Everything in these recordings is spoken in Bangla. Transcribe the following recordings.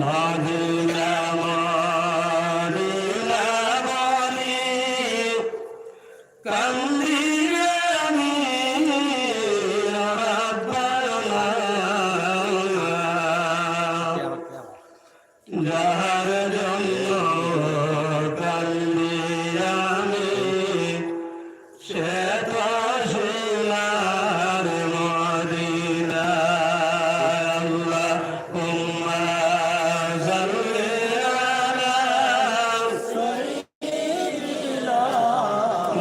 মদিনা মদিনা বলি কান্দি আমি রব্বানা যাহার জন্য কান্দি আমি সে তো সোনার মদিনা আল্লাহুম্মা সাল্লি আলা সাইয়্যিদিনা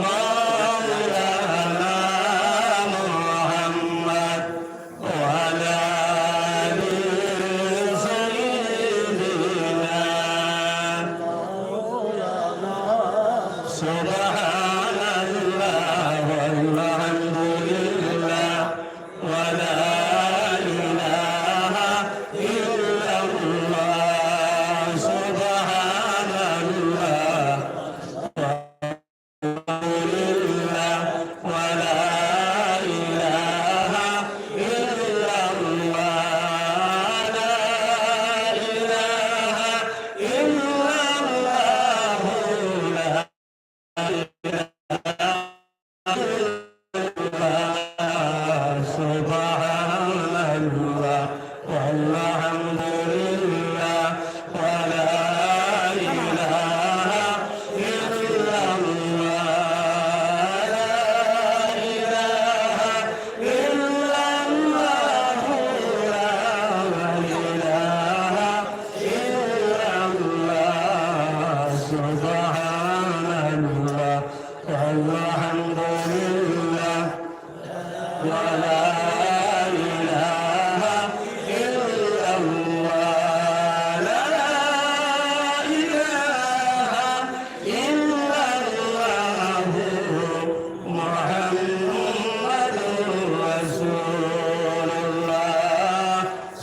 মাওলানা মুহাম্মদ ওয়া আলা আলি সাইয়্যিদিনা মাওলানা সুবহানাল্লাহ walhamdulillah wa la ilaha illallah subhanallah walhamdulillah wa la ilaha illallah la ilaha illallah subhanallah walhamdulillah wa la ilaha illallah la ilaha illallah la ilaha illallah subhanallah walhamdulillah wa la ilaha illallah la ilaha illallah muhammadur rasulullah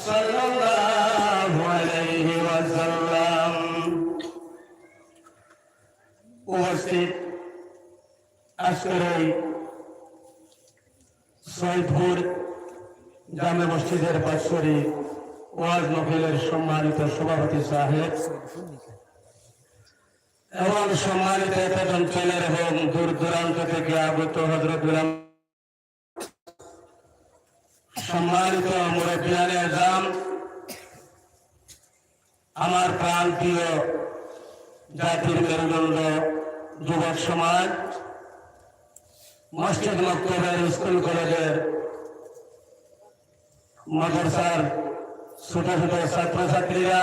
sallallahu alayhi wa sallam উপস্থিত আজকের এই সৈয়দপুর জামে মসজিদের বাৎসরিক ওয়াজ মাহফিলের সম্মানিত সভাপতি সাহেব এবং সম্মানিত এত অঞ্চলের এবং দূর দূরান্ত থেকে আগত হযরত সম্মানিত মুরব্বিয়ানে আযম, আমার প্রাণপ্রিয় জাতির মেরুদণ্ড যুবক সমাজ, মসজিদ মক্তবের স্কুল কলেজের মাদ্রাসার ছোট ছোট ছাত্রছাত্রীরা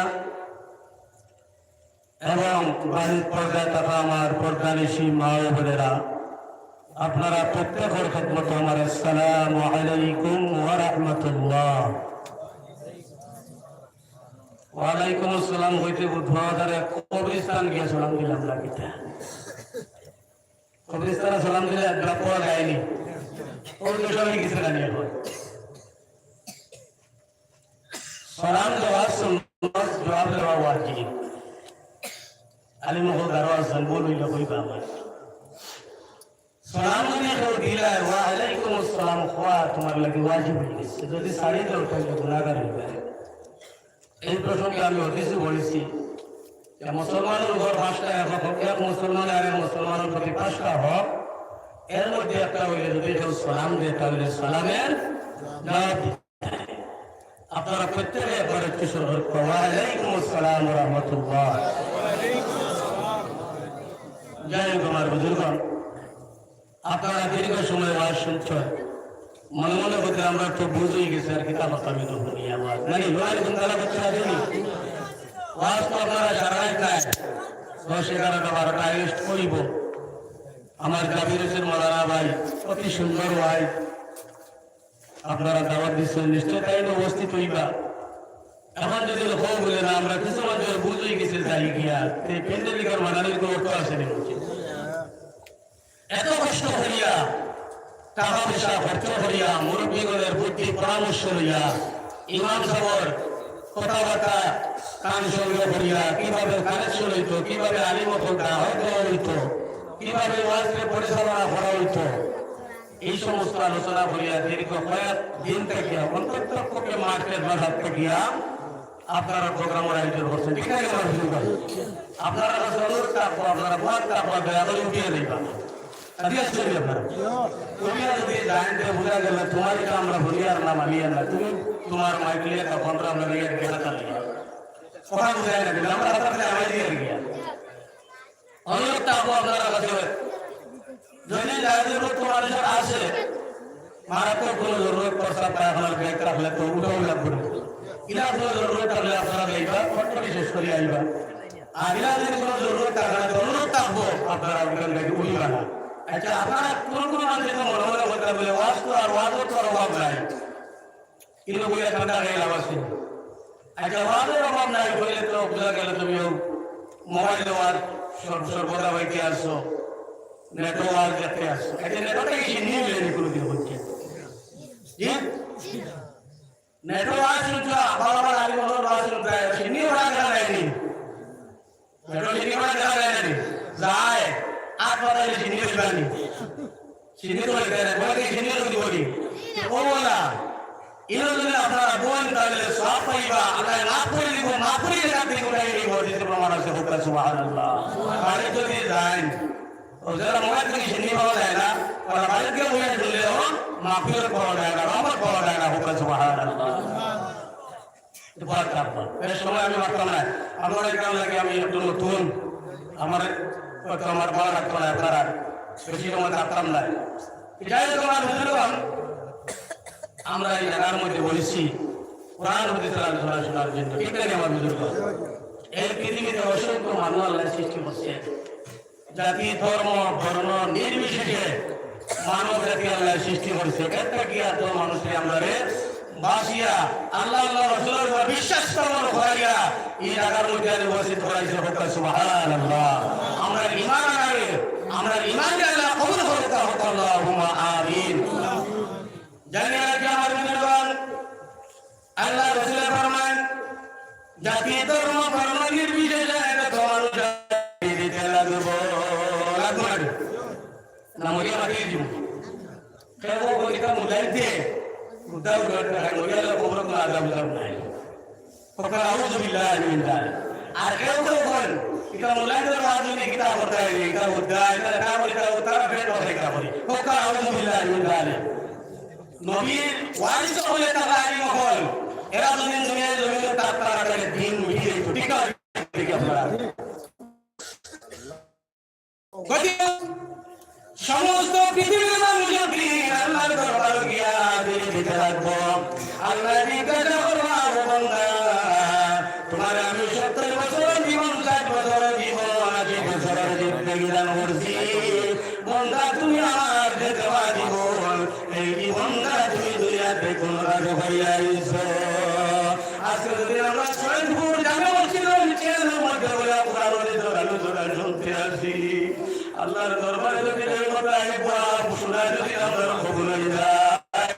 এবং বাড়ির পর্দা তথা আমার পর্দানিশী মা ও বোনেরা, আপনারা প্রত্যেকের খেদমত আমার আসসালামু আলাইকুম ওয়া রাহমাতুল্লাহ। ওয়ালাইকুম আসসালাম হইতে বুধবারে কবরস্থান গিয়ে সালাম দিলাম লাগিতে। কবরস্থানে সালাম দিলে একবার পাওয়া যায়নি, অন্য সবাই কিছু জানিয়ে হয় সালাম দেওয়ার সুন্নাত, জবাব দেওয়া ওয়াজিব। আলিম হল গারো আছেন বলইলে কইবা আমার সালাম দিয়ে কেউ দিলে ওয়া আলাইকুম আসসালাম খোয়া তোমার লাগে ওয়াজিব হয়ে গেছে, যদি সাড়ে দেওয়া তাহলে গুনাহগার হইবে। এই প্রসঙ্গে আমি হদিসে বলেছি যে মুসলমানের উপর 5টা এক মুসলমান আর এক মুসলমানের প্রতি 5টা হক, এর মধ্যে একটা হইলে যদি কেউ সালাম দেয় তাহলে সালামের জবাব দিতে। আপনারা প্রত্যেকে একবার একটু সতর্ক, ওয়ালাইকুম আসসালাম ওয়া রাহমাতুল্লাহ। যাই হোক আমার বুজুর্গণ, আপনারা দীর্ঘ সময় ওয়াজ শুনছেন, মনে মনে করতে আমরা তো বুঝেই গেছি আর কিতাব আমি তো শুনি আওয়াজ নাকি ওয়ালাইকুম তালা করতে আসেনি ওয়াজ তো আপনারা সারাই প্রায় 10, 11, 12টা আয়োজন করিব। আমার জাবির হোসেন মৌলানা ভাই অতি সুন্দর ভাই, আপনারা দাওয়াত দিচ্ছেন, নিশ্চয় তাই উপস্থিত হইবা। এখন যদি হোক বলে না আমরা কিছু মানুষ বুঝেই গেছে যাই গিয়া পেন্ডেলিকার মানানির কোনো অর্থ আসেনি। এত কষ্ট করিয়া টাকা পয়সা খরচ করিয়া মুরব্বীগণের বুদ্ধি পরামর্শ লইয়া ইমাম সাহেবের কথাবার্তা কান সঙ্গে করিয়া কিভাবে কানেকশন হইতো, কিভাবে আলিমতটা হয়তো হইতো, কিভাবে ওয়াজকে পরিচালনা করা হইতো, এই সমস্ত আলোচনা করিয়া দীর্ঘ কয়েক দিন থেকে অন্ততপক্ষে মার্চের বাজার থেকে আপনারা প্রোগ্রামের আয়োজন করছেন, ঠিক আছে? আপনারা কাছে অনুরোধ থাকবো, আপনারা বহুত থাকবো, দয়া করে উঠিয়ে দিবেন। যদি জানতে বোঝা গেল তোমার এটা আমরা ভুলিয়ার না মানিয়ার না, তুমি তোমার মাইকলিয়া তখন আমরা গেলা চালিয়ে কথা বুঝাই না, আমরা হাতে আমায় দিয়ে গিয়া অনুরোধ থাকবো আপনারা কাছে, যদি যাদের তোমার আসে মারাত্মক কোনো জরুরত প্রস্তাব পায়খানার ব্যাগ রাখলে তো উঠাও লাগবে না, ইলা কোনো জরুরত থাকলে আপনারা যাইবা ফটফটি শেষ করে আইবা। আর ইলা যদি কোনো জরুরত থাকে না, অনুরোধ থাকবো আপনারা ওখান থেকে উঠিবা না। আচ্ছা, আপনারা কোন কোন মানুষের মনে মনে বলতে বলে ওয়াজ তো আর ওয়াজও তো অভাব নাই, কিন্তু বলে ঠান্ডা হয়ে লাভ আছে। আচ্ছা, ওয়াজের অভাব নাই বলে তো বোঝা গেল তুমি মোবাইল ওয়াজ সর্বদা বাইতে আসছো, নেটো ওয়াজ দেখতে আসছো। আচ্ছা, নেটোটা কি সিন্নি মিলেনি কোনোদিন হচ্ছে? নেটো ওয়াজ শুনছো, আবার আবার আগে বছর ওয়াজ শুনতে সিন্নি ওরা দেখা যায়নি, নেটো সিন্নি ওরা দেখা যায়নি, যায় আট বাজারে সিন্নি দিবানি, সিন্নি তো বলে বলে সিন্নি যদি বলি ও বলা ইনো যদি আপনারা বোন তাহলে সব পাইবা, আল্লাহ মাফ করে দিব, মাফ করে দিলে আপনি কোথায় নিব, যেতে প্রমাণ আছে হোক সুবহানাল্লাহ। বাড়ি যদি যান ও যারা মোবাইল থেকে সিন্নি পাওয়া যায় না, ওরা বাড়িতে গিয়ে মোবাইল শুনলেও মাফিয়র পাওয়া যায় না, রহমত পাওয়া যায় না, হোক সুবহানাল্লাহ। বেশ সময় আমি মারতাম না, আমার এখান লাগে আমি একটু নতুন, আমার আমার ভালো লাগতো না, আপনারা বেশি সময় থাকতাম না। যাই হোক আমার বুঝলাম, আমরা এই জায়গার মধ্যে বলেছি কোরআন হাদিস আলোচনা শোনার জন্য, ঠিক আছে? আমার বুঝলো এই পৃথিবীতে অসংখ্য মানুষ আল্লাহ সৃষ্টি করছে, জাতি ধর্ম বর্ণ নির্বিশেষে মানব জাতি আল্লাহ সৃষ্টি করেছে। একটা কি এত মানুষকে আমরা বাসিয়া আল্লাহ আল্লাহ রাসূলের উপর বিশ্বাস করার হইয়া এই জায়গার মধ্যে উপস্থিত করাইছে, হোক সুবহানাল্লাহ। আমরা ঈমান আনবে, আমরা ঈমান আল্লাহ কবুল করতে হোক, আল্লাহুম্মা আমিন। জানি রাখি আমার বিদ্বান আল্লাহ রাসূল ফরমান, জাতি ধর্ম বর্ণ নির্বিশেষে এত মানুষ দিতে লাগবো না, মরিয়া মাটিয়ে দিব কেন বলিতা মুজাইতে উদ্ধার করতে হয়, মরিয়ালা খবর কোনো আজাব নাই, ওখানে আউযু বিল্লাহি মিন যালিক। আর কেউ কেউ বলেন এটা মুলাইদের মাধ্যমে কিতাব করতে হয়, এটা উদ্ধার এটা না বলে এটা উত্তর ফের কথা কিতাব বলি, ওখানে আউযু বিল্লাহি মিন যালিক। নবীর ওয়ারিস হলে তারা আলিম হল, এরা যদি দুনিয়ায় জমিনে তার তারা দিন মিলিয়ে ঠিক আছে? আপনারা সমস্ত পৃথিবীর মানুষকে আল্লাহর দরবারে গিয়া দিতে রাখবো, আল্লাহ জিজ্ঞাসা করবো, বান্দা তোমার আমি 70 বছর জীবন, 60 বছর জীবন, 80 বছরের জিন্দেগি দান করছি, বান্দা তুমি আমার যেতে পারিব এই জীবনটা তুমি দুনিয়াতে কোন কাজ করিয়া আইছো। আজকে যদি আমরা সৈয়দপুর জামে মসজিদের নিচের মধ্যে বলে আপনার আলোচনা শুনতে আসি, আল্লাহর দরবারে যদি এই কথা একবার শোনা যদি আমরা কবুল হয়ে যায়,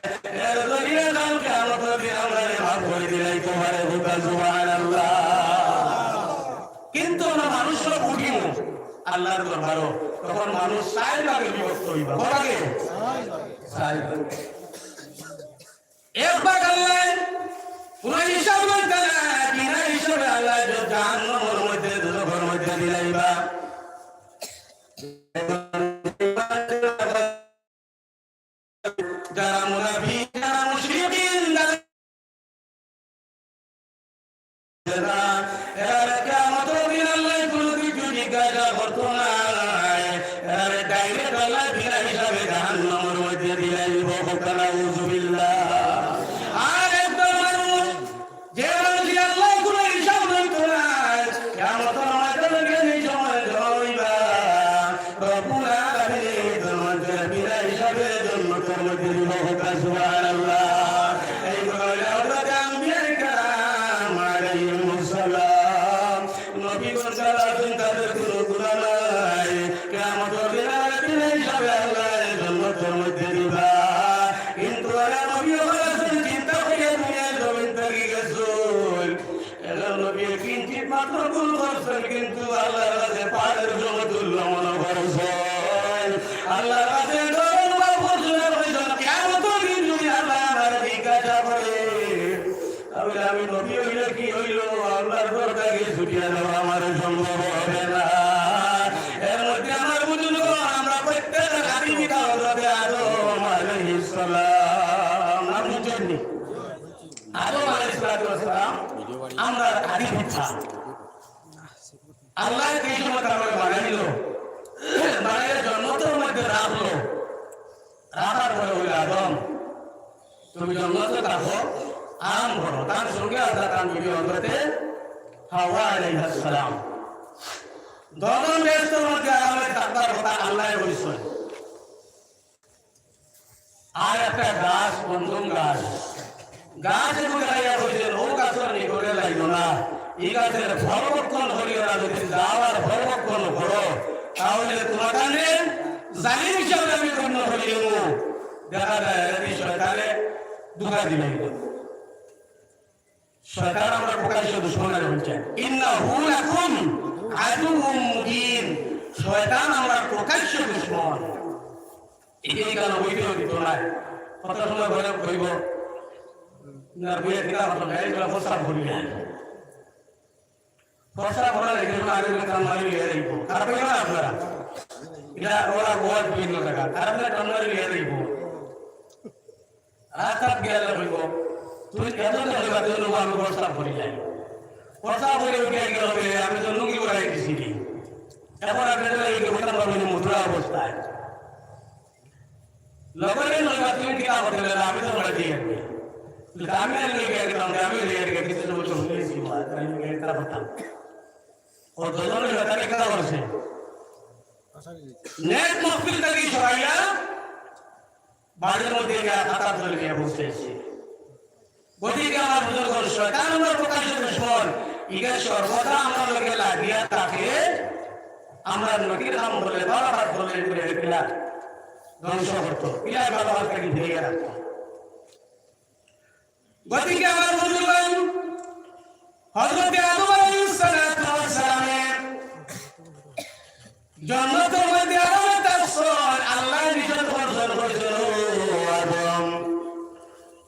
এর জরিয়ে কাল কিয়ামতের দিন আমরা মাফ করে দিলাই তোমারে, হোক সুবহানাল্লাহ। কিন্তু আমরা মানুষ সব উঠিব আল্লাহর দরবারও, তখন মানুষ 4 ভাগে বিভক্ত হইব। কয়ভাগে? 4 ভাগে। এক ভাগ আল্লাহ পুরো হিসাব করতে না, বিনা হিসাবে আল্লাহ জাহান্নামের মধ্যে দুজখের মধ্যে দিলাইবা। যারা মুনাফিক, যারা মুশরিকিন, এরা কিয়ামতের দিন আল্লাহ কোনো কিছু জিজ্ঞাসা করতো না, এরা ডাইরেক্ট আল্লাহ বিনা হিসাবে জাহান্নামের মধ্যে দিলাইব। নাউযু বিল্লাহ। আর একদল মানুষ যে মানুষ আল্লাহ কোনো হিসাব লইতো না, কিয়ামতের ময়দানে এই সময় জড়াইবা, রব্বুল আলামিন তোমাদের বিনা হিসাবে জান্নাতের মধ্যে দিব। সুবহানাল্লাহ। এই বলে হযরত আম্বিয়া کرام আলাইহিস সালাম নবী বলেন তাদের কোনো গুনাহ নাই, কিয়ামতের দিনে বিনা হিসাবে আল্লাহ জান্নাতের মধ্যে দিবা। কিন্তু ওরা নবী বলেন চিন্তা করে দুনিয়া জমিন থেকে গেছুন, এরা নবী কিঞ্চিত মাত্র ভুল করছেন, কিন্তু আল্লাহর কাছে পাহাড়ের সমতুল্য মনে করছেন। আল্লাহর কাছে আমি নবী হইলে কি হইল, ছুটিয়ে দেওয়া আমার সম্ভব হবে না। এর মধ্যে আমার বুঝুন আমরা প্রত্যেক আদি পিতা হযরতে আদম আলাইহিস সালাম নাম বুঝেননি? আদম আলাইহিস সালাম আমরা আদি পিতা। আল্লাহ এই সময় তারপরে বানাইল, বানাইলে জন্মতের মধ্যে রাখলো, রাখার পরে বলে আদম তুমি জন্মতে থাকো, আরাম করো। তার সঙ্গে আল্লাহ তার নবী হযরতে হাওয়া আলাইহিস সালাম দমন ব্যস্তের মধ্যে আরামে থাকবার কথা আল্লাহ বলেছেন। আর একটা গাছ, বন্ধন গাছ, গাছের মধ্যে লাইয়া বলছেন ও গাছের নিকটে লাগলো না, এই গাছের ফলবক্ষণ করিও না, যদি যাওয়ার ফলবক্ষণ করো তাহলে তোমার কানে জালিম হিসাবে আমি গণ্য করিব। দেখা যায় শয়তানে দুঃখা দিলে, শয়তান আমরা প্রকাশ্য দুশমন বলছেন ইন্নাহু লাকুম আদুউম মুবিন, শয়তান আমরা প্রকাশ্য দুশমন। এই কারণে বইতে দিত না, কত সময় ঘরে কইব না বইয়ে দিলা কথা নাই, এগুলো প্রস্তাব করি না, প্রস্তাব করা লেগে আগে কাম মারি লিয়ে যাইব। কার কইব না আপনারা এটা ওরা গোয়াল বিভিন্ন টাকা আর আমরা কাম মারি লিয়ে যাইব। রাস্তা গেলে কইব তুই কেন কইবা তুই লোক আমি প্রস্তাব করি যাই, প্রস্তাব করে উঠে গেল আমি তো লুঙ্গি পরাই দিছি, এখন আপনাদের এই কথা বলবেন মুদ্রা অবস্থায় লগরে লইবা তুমি কি করতে গেলে আমি তো বলে দিয়ে আমি লিখে গেলাম, আমি লিখে গেছি কিছু বছর হয়েছি আমি এটা বলতাম ও দুজনে তাকে কথা বলছে নেট মফিল থেকে সরাইয়া বাড়ির মধ্যে খাতা ধরে নিয়ে বসেছি। গতিকে আমার বুজুর্গ শয়তান আমরা প্রকাশ্য দুশমন, ইগা সর্বদা আমরা লোকে লাগিয়া তাকে আমরা নদীর নাম বলে বারবার বলে করে পিলা ধ্বংস করতো, পিলায় বারবার তাকে ধেয়ে রাখতো। গতিকে আমার বুজুর্গ হযরতে আদম আলাইহিস সালামের জন্নতের মধ্যে আদমের তাফসীর আল্লাহ নিষেধ করেছেন আদম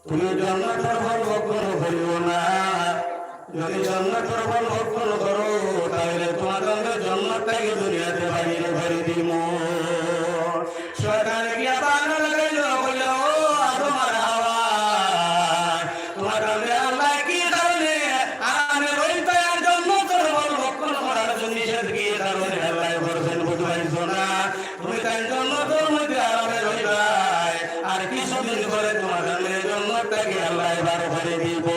তুমি জন্নতের ফল ভক্ষণ করিও না, যদি জন্নতের ফল ভক্ষণ করো তাহলে তোমাদের জন্নতটাকে দুনিয়াতে বাইরে ভরে দিব। শয়তান গিয়া বানা লাগাইল, বলল ও আদম আর হাওয়া তোমাদের আল্লাহ কি কারণে আরামে রইতে জন্নতের ফল ভক্ষণ করার জন্য নিষেধ কি কারণে আল্লাহ বলেছেন বুঝাইছো না, তুমি তাই জন্নতের মধ্যে আরামে রইবাই আর কিছুদিন পরে তোমাদের জন্নতটাকে আল্লাহ এবার ভরে দিব।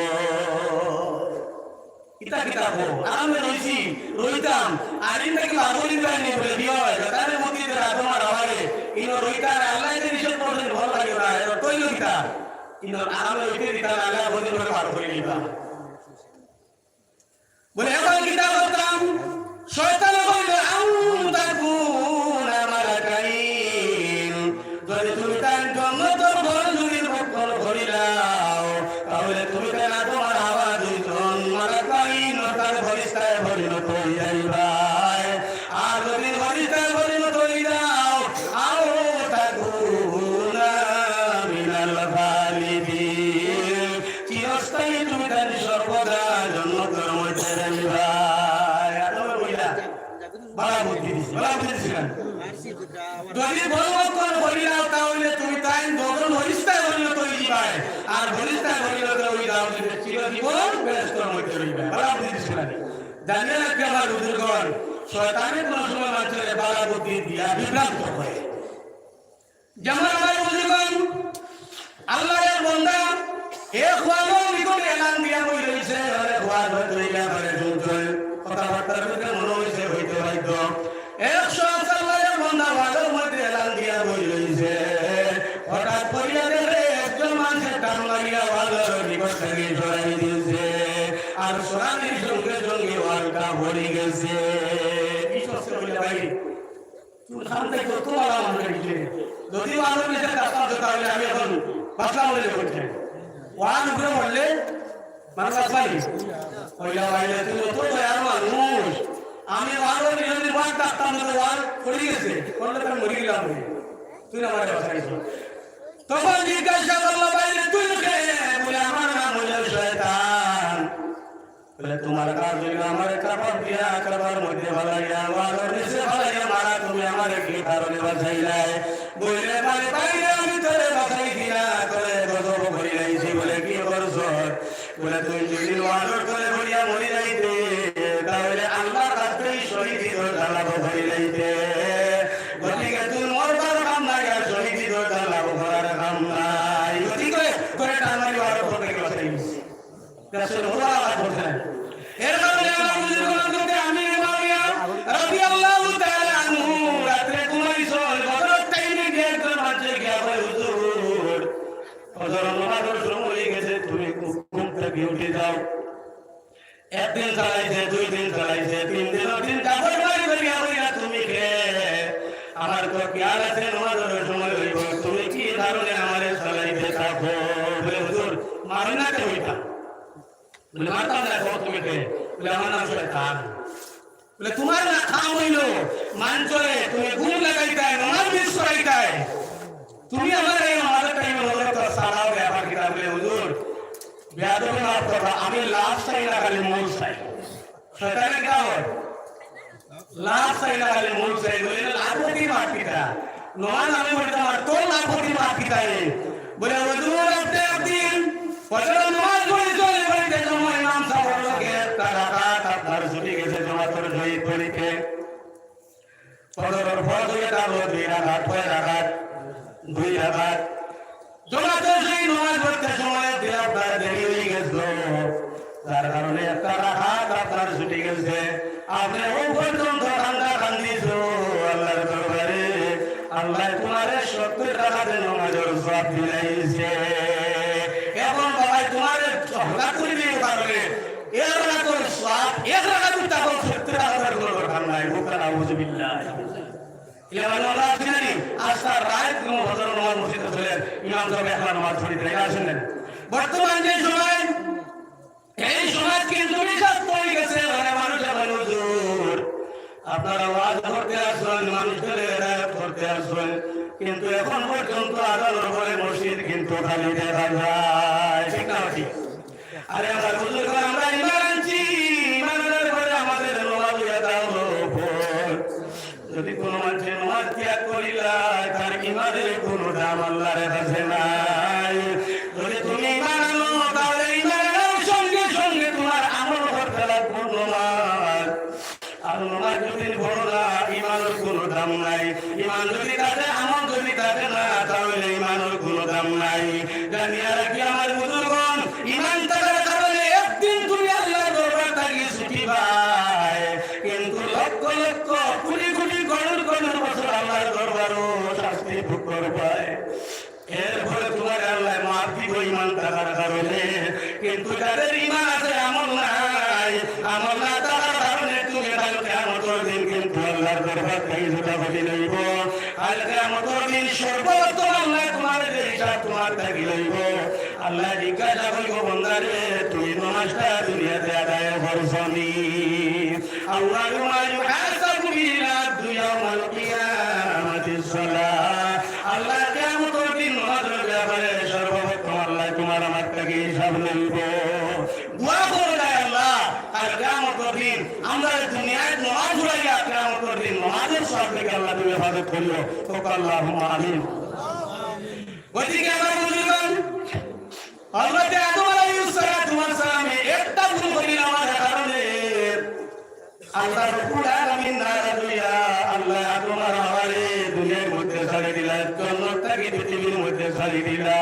কিতা কিতাবো আরামে রইছি রইতাম আর ইন্দাকে আদরিন বাহিনী বলে দিও তার মধ্যে আদম আর হাওয়ারে ইনো রইতার আল্লাহ যে নিষেধ করেছেন ভালো লাগে না, এর তৈল কিতা ইনো আরামে রইতে দিতা আল্লাহ বলে ধরে বার করে দিবা বলে এখন কিতা করতাম। শয়তান বলল আউতাকুনা মালাকাইন, যদি তুমি তার জন্নতের ফল যদি ভক্ষণ করিলাও তাহলে তুমি কেন তোমার হাওয়া দুইজন মালাকাইন তার ফেরেশতায় পরিণত হয়ে যাইবাই, আর যদি ফেরেশতায় পরিণত হয়ে যাও আউতাকুনা মিনাল খালিদিন, চিরস্থায়ী তুমি তার সর্বদা জন্নতের মধ্যে যাইবাই। আদম বইলা বালা বুদ্ধি দিছি, বালা বুদ্ধি দিছিলেন যদি ভগবান বলিলাও তাহলে তুমি তাই যখন হরিস্তায় পরিণত হয়ে যাবে আর হরিস্তায় পরিণত হয়ে যাও চিরজীবন বেহেশতের মধ্যে রইবে। বালা বুদ্ধি দিছিলেন জানিয়ে রাখবে আমার বুজুর্গণ, শয়তানের কোন সময় মানুষের বালা বুদ্ধি দিয়া বিভ্রান্ত করে। যেমন আমার বুজুর্গণ আল্লাহর বান্দা এক ওয়ালো নিকট এলান দিয়া বই রইছে, আরে ওয়াজ হইলা করে শুনছেন কথাবার্তার ভিতরে মনে হইছে হইতে বাধ্য। 100 আল্লাহর বান্দা ওয়াজের মধ্যে এলান দিয়া বই রইছে, হঠাৎ করিয়া দেখে একজন মানুষের টান লাগিয়া ওয়াজের নিকট থেকে সরাই দিয়েছে, আর সরানির সঙ্গে সঙ্গে ওয়ালটা ভরে গেছে। বিশ্বাস করিলে ভাই তুমি শান্তি কত ভালো মানুষ যদি ওয়াজের নিচে কাজটা হতো তাহলে আমি এখন বাসা মনে করছি ওয়াজ উপরে পড়লে মানুষ আসবানি কইলা ভাইলে তুমি তো দয়ার মানুষ, আমি ওয়াজের নিচে ওয়াজ ডাক্তার মতো ওয়াজ পড়ে গেছে করলে তার মরে গেলাম তুই আমার বাসাইছ। তখন জিজ্ঞাসা করলো ভাইলে তুই কে? বলে আমার নাম হলো শয়তান। বলে তোমার কাজ হইল আমার কাপড় দিয়া কাপড় মধ্যে ভালাইয়া ওয়ার নিচে ভালাইয়া মারা তুমি আমার কি কারণে বাঁচাইলাই বলে মানে বাইরে আমি তোরে বাঁচাই দিনা তোরে গজব করি লাইছি বলে কি করছো বলে তুই যদি ওয়ার করে বলিয়া মরি যাইতে তাহলে আল্লাহর রাস্তায় শহীদ লাভ করি লাইতে গতিকে তুই মরবার কাম নাই আর শহীদ লাভ করার কাম নাই গতিকে করে টানারি ওয়ার করে বাঁচাই রাসূল ওরা আওয়াজ করছেন এর কারণে আমার বুজুর্গকে আমি মাওলানা রাদিয়াল্লাহু তাআলা আনহু রাতে তোমার সল বদর টাইমে গিয়ে একজন বাচ্চা গিয়া বলে হুজুর ফজর নামাজের সময় গেছে তুমি ঘুম থেকে উঠে যাও একদিন চালাইছে দুই দিন চালাইছে তিন দিন কাপড় বাড়ি করিয়া বলিয়া তুমি কে আমার তো খেয়াল আছে নামাজের সময় হইব তুমি কি কারণে আমারে চালাইতে থাকো বলে হুজুর মারি না কে হইতা বলে মারতাম না তুমি কে বলে আমার নাম শয়তান বলে তোমার না খাওয়া হইল মানচরে তুমি ঘুম লাগাইতাই নামাজ মিস করাইতাই তুমি আমার এই নামাজের টাইমে হলে তো সারাও ব্যাপার কিনা বলে হুজুর বেয়াদবি মাফ করবা আমি লাভ চাই না খালি মূল চাই শয়তানের কি হয় লাভ চাই না খালি মূল চাই বলে লাভপতি মাফ কিতা নামাজ আমি বলতাম আর তোর লাভপতি মাফ কিতাই বলে হুজুর আপনি একদিন ফজর নামাজ পড়ে চলে বাড়িতে জমা ইমাম সাহেব লোকে রাকাত আপনার ছুটি গেছে জমা করে শহীদ করিতে ফজরের পর দুই রাকাত পরে রাকাত দুই রাকাত জমা তো সেই নামাজ পড়তে সময় দিল আপনার দেরি হয়ে গেছিল যার কারণে একটা রাকাত আপনার ছুটি গেছে আপনি ও পর্যন্ত ঠান্ডা কান্দিছো আল্লাহর দরবারে আল্লাহ তোমার 70 রাকাতে নামাজের সওয়াব দিলাইছে এখন বাবা তোমার ঝগড়া করিবে কারণে এর রাকাতের সওয়াব এক রাকাত তাও 70 রাকাতের কোনো দরকার নাই বুকার আউযুবিল্লাহ ইলামাল্লাহ আছেন আসার রাত কোনো ফজর নামাজ মসজিদে চলে ইমাম সাহেব একলা নামাজ পড়িতে আসেন না বর্তমান যে সময় এই সমাজ কিন্তু বিশাল হয়ে গেছে মানে মানুষ এখন হুজুর আপনারা ওয়াজ করতে আসেন মানুষদের হেদায়েত করতে আসেন কিন্তু এখন পর্যন্ত আদালত বলে মসজিদ কিন্তু খালি দেখা যায় ঠিক না ঠিক আরে আমরা বুজুর্গ আমরা ইমান আনছি ইমানের পরে আমাদের নামাজ দাও যদি কোনো মানুষের নামাজ ত্যাগ করিলাই তার ইমানের কোনো দাম আল্লাহর কাছে নাই যদি তুমি ইমান আনো তাহলে ইমানের সঙ্গে সঙ্গে তোমার আমল করতে লাগবে নামাজ আর নামাজ যদি বড় না ইমানের কোনো দাম নাই ইমান যদি তাতে আমল যদি তাতে না তাহলে ইমানের কোনো দাম নাই জানিয়া রাখি আমার বুজুর্গণ ইমান থাকার কারণে একদিন তুমি আল্লাহর দরবার থেকে ছুটি পাই কিন্তু লক্ষ লক্ষ কোটি কোটি গণর গণর বছর আল্লাহর দরবারও শাস্তি ভোগ করবে এরপরে তোমার আল্লাহ মাফ দিব ইমান থাকার কারণে কিন্তু যাদের ইমান আছে আমল নাই আমল না থাকার কারণে তুমি কালকে আমতর দিন কিন্তু আল্লাহর দরবার থেকে জোটা বলি লইব কালকে আমতর দিন সর্বপ্রথম আল্লাহ তোমার হিসাব তোমার থেকে লইব আল্লাহ জিজ্ঞাসা করব বান্দারে তুমি নামাজটা দুনিয়াতে আদায় করছনি আল্লাহ মা ইউহাসাবু বিল ইয়াউমিল কিয়ামাতিস সালাহ আল্লাহ কিয়ামতের দিন নামাজের ব্যাপারে সর্বপ্রথম আল্লাহ তোমার আমার থেকে হিসাব লইব দোয়া করে আল্লাহ আর কিয়ামতের দিন আমরা দুনিয়ায় নামাজ পড়াইয়া কিয়ামতের দিন নামাজের সওয়াব থেকে আল্লাহ তুমি হেফাজত করিও তো আল্লাহুম্মা আমিন ওদিকে আমার বুজুর্গগণ হযরত আদম আলাইহিস সালাতু ওয়াস সালাম একটা ভুল করিল আমার কারণে আল্লাহ রাব্বুল আলামিন নারাদিয়া আল্লাহ আদম আর হাওয়ারে দুনিয়ার মধ্যে ছাড়ি দিলা জন্নতটাকে পৃথিবীর মধ্যে ছাড়ি দিলা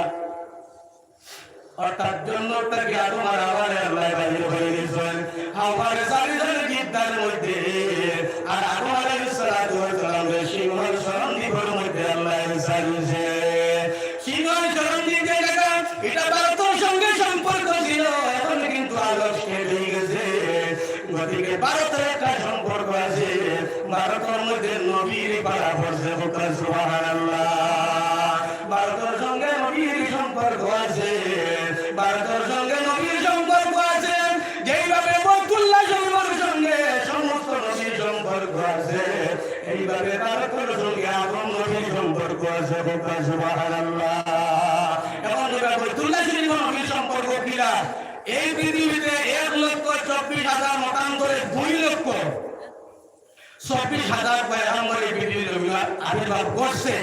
অর্থাৎ জন্নতটাকে আদম আর হাওয়ারে আল্লাহ বাহির করে দিয়েছেন হাওয়ারে ছাড়ি দিলেন জিদ্দার মধ্যে আর আদম আলাইহিস সালাতু ওয়াস সালাম সিংহর সরণদ্বীপের মধ্যে আল্লাহ ছাড়িয়েছে সিংহর সরণদ্বীপে এটা ভারতের সঙ্গে সম্পর্ক ছিল এখন কিন্তু আদর্শ হয়ে গেছে গতিকে ভারতের একটা সম্পর্ক আছে ভারতের মধ্যে নবীর পাড়া পড়ছে সুবহানাল্লাহ ভারতের সঙ্গে নবীর সম্পর্ক আছে ভারতের সঙ্গে নবীর সম্পর্ক আছে যেইভাবে বৈতুল্লাহ শরীফের সঙ্গে সমস্ত নবীর সম্পর্ক আছে এইভাবে ভারতের সঙ্গে আদম নবীর সম্পর্ক আছে সুবহানাল্লাহ এখন বৈতুল্লাহ শরীফের নবীর সম্পর্ক কিরা এই পৃথিবীতে 1,24,000 মতান্তরে 2,24,000 পয়গম্বর এই পৃথিবীর আবির্ভাব করছে।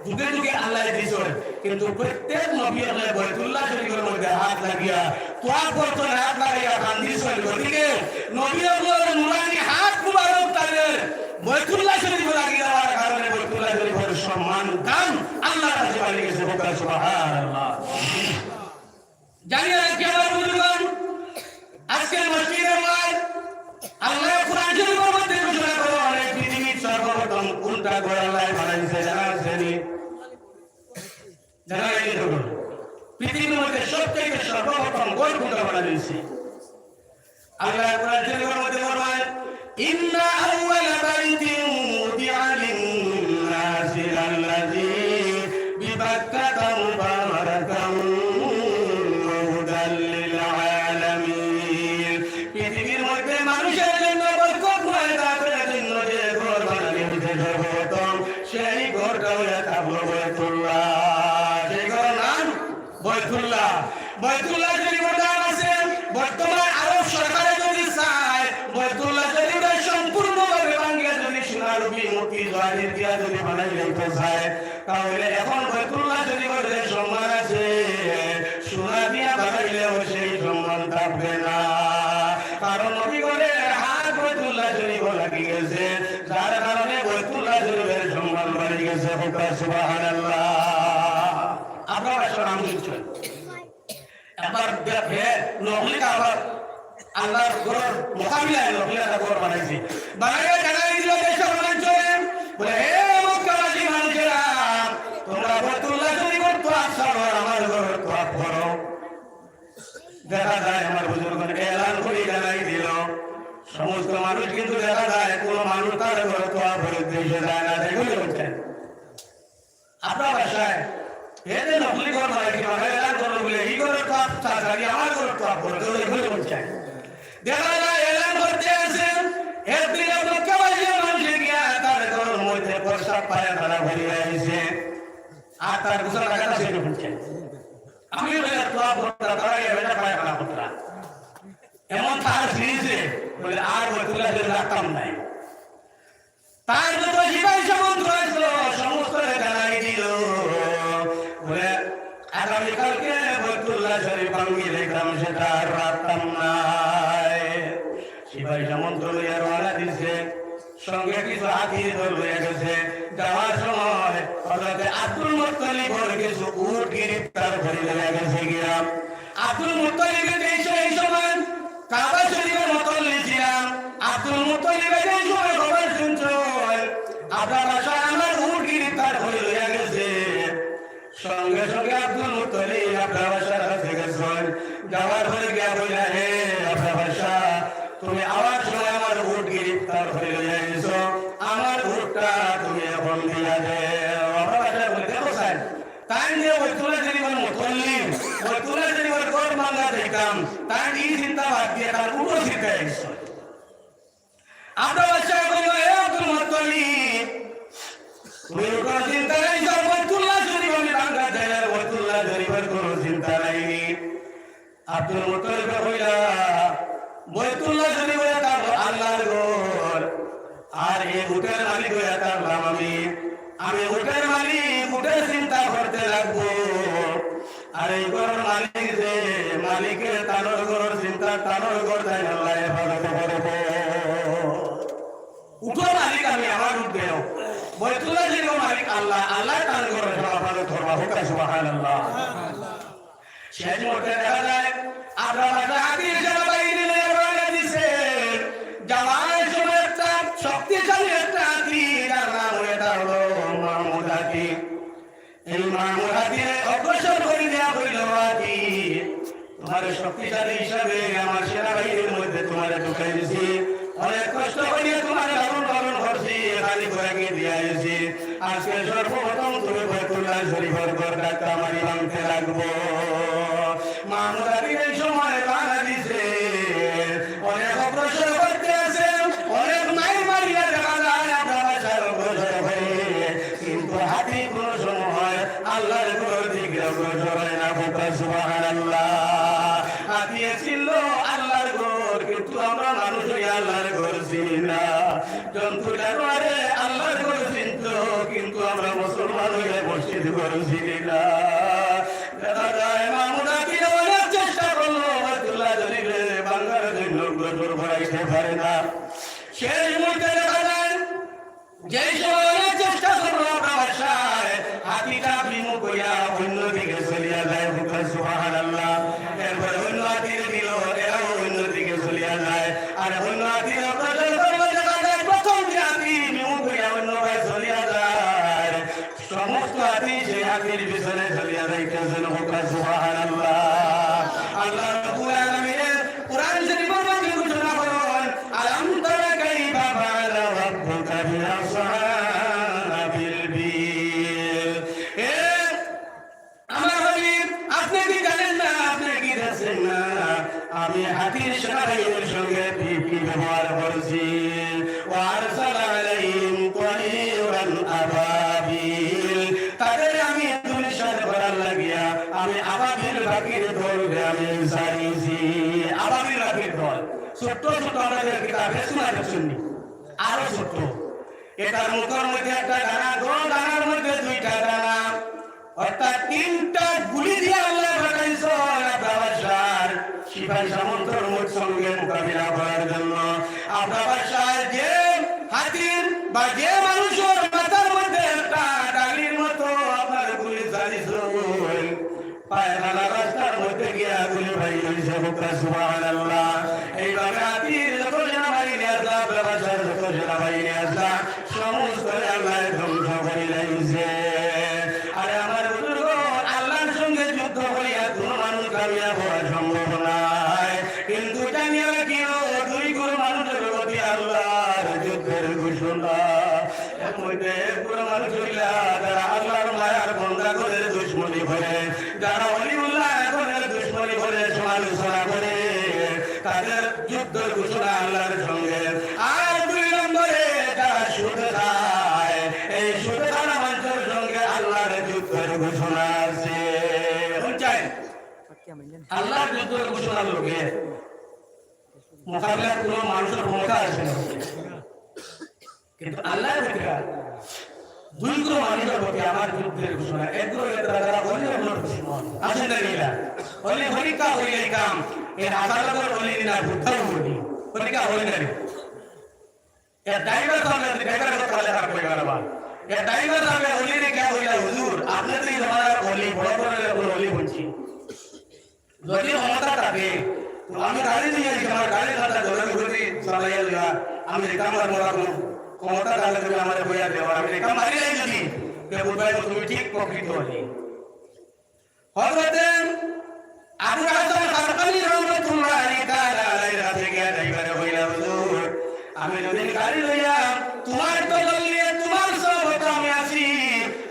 যুগে যুগে আল্লাহ দিয়েছেন, কিন্তু প্রত্যেক নবী আল্লাহ বাইতুল্লাহ শরীফের মধ্যে হাত লাগিয়া তোয়া করতেন, হাত লাগাইয়া কান্দিছেন। গতিকে নবী আল্লাহর নুরানি হাত মুবারক তাদের বাইতুল্লাহ শরীফে লাগিয়ে দেওয়ার কারণে বাইতুল্লাহ শরীফের সম্মান দাম আল্লাহ রাজি হয়ে গেছে। সুবহানাল্লাহ। জানিয়ে রাখি আমার বুজুর্গগণ, আজকে মসজিদের মায় আল্লাহ কুরআন শরীফের মধ্যে ঘোষণা করে অনেক পৃথিবীর সর্বপ্রথম কোনটা ঘর আল্লাহ বানাইছে জানা আছেনি? জানা নেই? পৃথিবীর মধ্যে সবথেকে সর্বপ্রথম ঘর কোনটা বানাইছে? আল্লাহ কুরআন শরীফের মধ্যে বলেন, ইন্না আউওয়ালা বাইতিন উদিআ লিন-নাসি আল্লাযী বিবাক্কাতা মুবারাকান ওয়া হুদাল লিল আলামিন। পৃথিবীর মধ্যে মানুষের জন্য বরকতময় জাতের জন্য যে ঘর বানানো হয়েছে সর্বপ্রথম, সেই ঘরটা হলো বাইতুল্লাহ। সেই ঘরের নাম বাইতুল্লাহ। বাইতুল্লাহ শরীফের নাম আছে। বর্তমান আরব সরকারে যদি চায় বাইতুল্লাহ শরীফটা সম্পূর্ণভাবে ভাঙিয়ে যদি সোনারূপী মূর্তি জওয়াহির দিয়া যদি বানাই লইতে চায়, তাহলে এখন বাইতুল্লাহ শরীফের যে সম্মান আছে সোনা দিয়া বানাইলেও সেই সম্মান থাকবে না। কারণ নবীগণের হাত বাইতুল্লাহ শরীফ লাগি গেছে, যার কারণে বাইতুল্লাহ শরীফের সম্মান বাড়ি গেছে। সুবহানাল্লাহ। আপনারা শোনাম শুনছেন। একবার দেখে নকলিকা আবার আল্লাহর ঘরের মোকাবিলায় নকলিকা ঘর বানাইছে। বানাইয়া জানাই দিল দেশের মানুষজনে, বলে হে মক্কাবাসী মানুষেরা, তোমরা বাইতুল্লাহ শরীফের তোয়াফ করো, আমার ঘরের তোয়াফ করো। দেখা যায় আমার বুজুর্গগণ এলান করে জানাই দিল সমস্ত মানুষ, কিন্তু দেখা যায় কোন মানুষ তার ঘরে তোয়াফের উদ্দেশ্যে যায় না। এগুলি হচ্ছে আপনার বাসায় এদের নকলি ঘর বানাইছে, এলান করো বলে এই ঘরের তোয়াফ চাই, আমার ঘরের তোয়াফ করো, এগুলি হচ্ছে। দেখা যায় এলান করতে আছে, একদিকে মক্কাবাসী মানুষ গিয়া তার ঘরের মধ্যে প্রসাব পায়খানা ভরে আইছে, আর তার গোসল টাকাটা সেটা হচ্ছে। আমি তোয়াফ করতাম, তারা এটা পায়খানা করতাম, এমন তার ফিরিছে বলে আর বাইতুল্লাহ শরীফ রাখতাম নাই। তার যত সিপাহী সামন্ত হয়েছিল সমস্ত জানাই দিল, বলে আগামীকালকে বাইতুল্লাহ শরীফ ভাঙিয়ে দেখলাম সেটা আর রাখতাম নাই। সিপাহী সামন্ত লইয়া রওনা দিছে, সঙ্গে কিছু হাতির দল লইয়া গেছে। যাওয়ার সময় হযরতে আব্দুল মুত্তালিবের কিছু উট গ্রেফতার করে লইয়া গেছে গিয়া। আব্দুল মুত্তালিবের এই সময় কাবা শরীফের মুত্তালিব ছিলাম। আব্দুল মুত্তালিবের এই সময় খবর শুনছো আপনার বাসায় আমার উট গ্রেফতার করে লইয়া গেছে। সঙ্গে সঙ্গে আব্দুল মুত্তালিব আপনার বাসার কাছে গেছেন। যাওয়ার পরে গিয়া বললেন, হে আপনার বাসা, তুমি আওয়াজ সময় আমার উট গ্রেফতার করে লইয়া গেছো, আমার উটটা তুমি এখন দিয়া দেও। আপনার বাসায় বলতে বসায় তাই নিয়ে বাইতুল্লাহ শরীফের মুত্তালিব বাইতুল্লাহ শরীফের ঘর ভাঙা দেখতাম, তাই এই চিন্তা বাদ দিয়ে তার উটো চিন্তা এসছে। আপনার বাসায় বলল, হে আব্দুল মুত্তালিব, তুমি উটো চিন্তা নাই, বাইতুল্লাহ শরীফ আমি ভাঙা দেয়, বাইতুল্লাহ শরীফের কোনো চিন্তা নাই। আব্দুল মুত্তালিব কইলা, বাইতুল্লাহ শরীফ তার আল্লাহর ঘর, আর এই উটের মালিক হয়ে থাকলাম আমি উটের মালিক, উটের চিন্তা করতে লাগবো। আর এই ঘরের মালিক যে মালিকের তানোর ঘরের চিন্তা, তানোর ঘর তাই আল্লাহ হেফাজত করবো। উঠো মালিক আমি, আমার উঠ দেও। বাইতুল্লাহ শরীফের মালিক আল্লাহ, আল্লাহ তার ঘরের হেফাজত করবা। সুবহানাল্লাহ। শেষ মুহূর্তে দেখা যায় আপনার বাসা হাতি হিসেবে বাইরে রওনা দিছে। যাওয়ার সময় একটা শক্তিশালী একটা হাতি, যার নাম এটা হলো মাহমুদ হাতি। এই মাহমুদ হাতির অগ্রসর করে দেওয়া হইল, হাতি তোমার শক্তিশালী হিসাবে আমার সেনাবাহিনীর মধ্যে তোমার ঢুকাই দিছি, অনেক কষ্ট করিয়ে তোমার লালন পালন করছি, খালি করে দিয়ে আসছি। আজকে সর্বপ্রথম তুমি বাইতুল্লাহ শরীফের ঘর ডাক্তার আমারই ভাঙতে লাগবো। মাহমুদ হাতি এই সময় বাধা দিছে, অনেক অগ্রসর করতে আছে, অনেক মাই মারিয়া দেখা যায় আপনার বাসার অগ্রসর হয়ে, কিন্তু হাতি কোন সময় আল্লাহর ঘর দিকে অগ্রসর হয় না। সুবহানাল্লাহ। হাতি ছিল জন্তু জানোয়ারে আল্লাহর ঘর চিনত, কিন্তু আমরা মুসলমান হয়ে মসজিদ ঘর চিনি না। দেখা যায় মামুনা কি অনেক চেষ্টা করলো বাতুল্লাহ শরীফে বাংলার জন্য গোসল করাইতে পারে না। সেই মুহূর্তে দেখা যায় যে সময় অনেক চেষ্টা করলো আমরা বাসায় হাতিটা বিমুখ হইয়া অন্যদিকে চলিয়া যায়। সুবহানাল্লাহ। এরপরে অন্য হাতির দিল, এরাও অন্যদিকে চলিয়া যায়। আর অন্য হাতির প্রথম যে হাতি বিমুখ হইয়া অন্য ভাই চলিয়া যায়, সমস্ত হাতি সেই হাতির পিছনে চলিয়া যাইতেছেন। সুবহানাল্লাহ। আল্লাহ রাব্বুল আলামিন কুরআন শরীফের মধ্যে ঘোষণা করেন, আলাম তারা কাইফা ফাআলা রাব্বুকা বিআসহাবিল ফিল। আমার হাবিব, আপনি কি জানেন না, আপনি কি দেখছেন না, আমি হাতির সেনাবাহিনীর সঙ্গে কি ব্যবহার করছি। ওয়ারসালা আলাইহিম তায়রান আবাবিল, তাদের আমি দুনিশাত করার লাগিয়া আমি আবাবিল পাখির দলকে আমি সারিয়েছি। আবাবিল পাখির দল ছোট্ট ছোট আমাদের কিতাবে শোনা শুননি, আরো ছোট্ট। এটার মুখের মধ্যে একটা ডানা, দোল ডানার মধ্যে দুইটা ডানা, অর্থাৎ তিনটা গুলি দিয়ে আল্লাহ পাঠাইছো আব্রাবাসার সিপাহী সামন্তর মুখ সঙ্গে মোকাবিলা করার জন্য। আব্রাবাসার যে হাতির বা যে মানুষের মাথার মধ্যে একটা ডালির মতো আপনার গুলি চালিয়েছো, পায়খানা রাস্তার মধ্যে গিয়া গুলি ভাই হয়েছে। সুবহানাল্লাহ। এইভাবে হাতির যত সেনাবাহিনী আসলা, আব্রাবাসার যত সেনাবাহিনী আসলা, সমস্ত আল্লাহ ধ্বংস করে লাইছে। আরে আমার বুজুর্গ, আল্লাহর সঙ্গে যুদ্ধ করিয়া কোনো মানুষ কামিয়াব হওয়া সম্ভব নয়, কিন্তু জানিয়া রাখিও দুই কোনো মানুষের প্রতি আল্লাহর যুদ্ধের ঘোষণা। এর মধ্যে কোনো মানুষ হইলা যারা আল্লাহর মায়ার বন্দা করে দুশ্মনী করে, যারা অলিউল্লাহ করে দুশ্মনী করে সমালোচনা করে, তাদের যুদ্ধের ঘোষণা আল্লাহর সঙ্গে। আর দুই নম্বরে যারা সুদ খায়, এই সুদ খাওয়া মানুষের সঙ্গে আল্লাহর যুদ্ধের ঘোষণা আছে। আল্লাহর যুদ্ধের ঘোষণা লোকে মোকাবিলার কোন মানুষের ক্ষমতা আছে না, কিন্তু আল্লাহর ভিতরে দুই কোনো মানুষের প্রতি আমার যুদ্ধের ঘোষণা। একগুলো তারা অলি আপনার দুশ্মন আছে না, নিলা অলি হরিকা হইলে কাম এর আদালতের অলি না বুদ্ধাও বলি হরিকা হইলে না। এর ড্রাইভার সামনে ড্রাইভারের কথা বলে খারাপ হয়ে গেল। এর ড্রাইভার সামনে অলি রে কে হইলা হুজুর, আপনাদের এই জমানার অলি বড় বড় অলি বলছি, যদি ক্ষমতা থাকে তো আমি গাড়ি নিয়ে আমার গাড়ি খাতা ধরে ঘুরে চালাইয়া দেওয়া, আমি রেখা মার মোড়া ক্ষমতা তাহলে তুমি আমার বইয়া দেওয়া, আমি রেখা মারি নাই যদি বলবাই তুমি ঠিক প্রকৃত হলি। হযরতে আবু হাসান খারকানি রাহমাতুল্লাহ আলাইহি রাতে গিয়া ড্রাইভারে হইলা, হুজুর আমি যদি গাড়ি লইয়া তোমার তো লইয়া তোমার সহবত আমি আছি,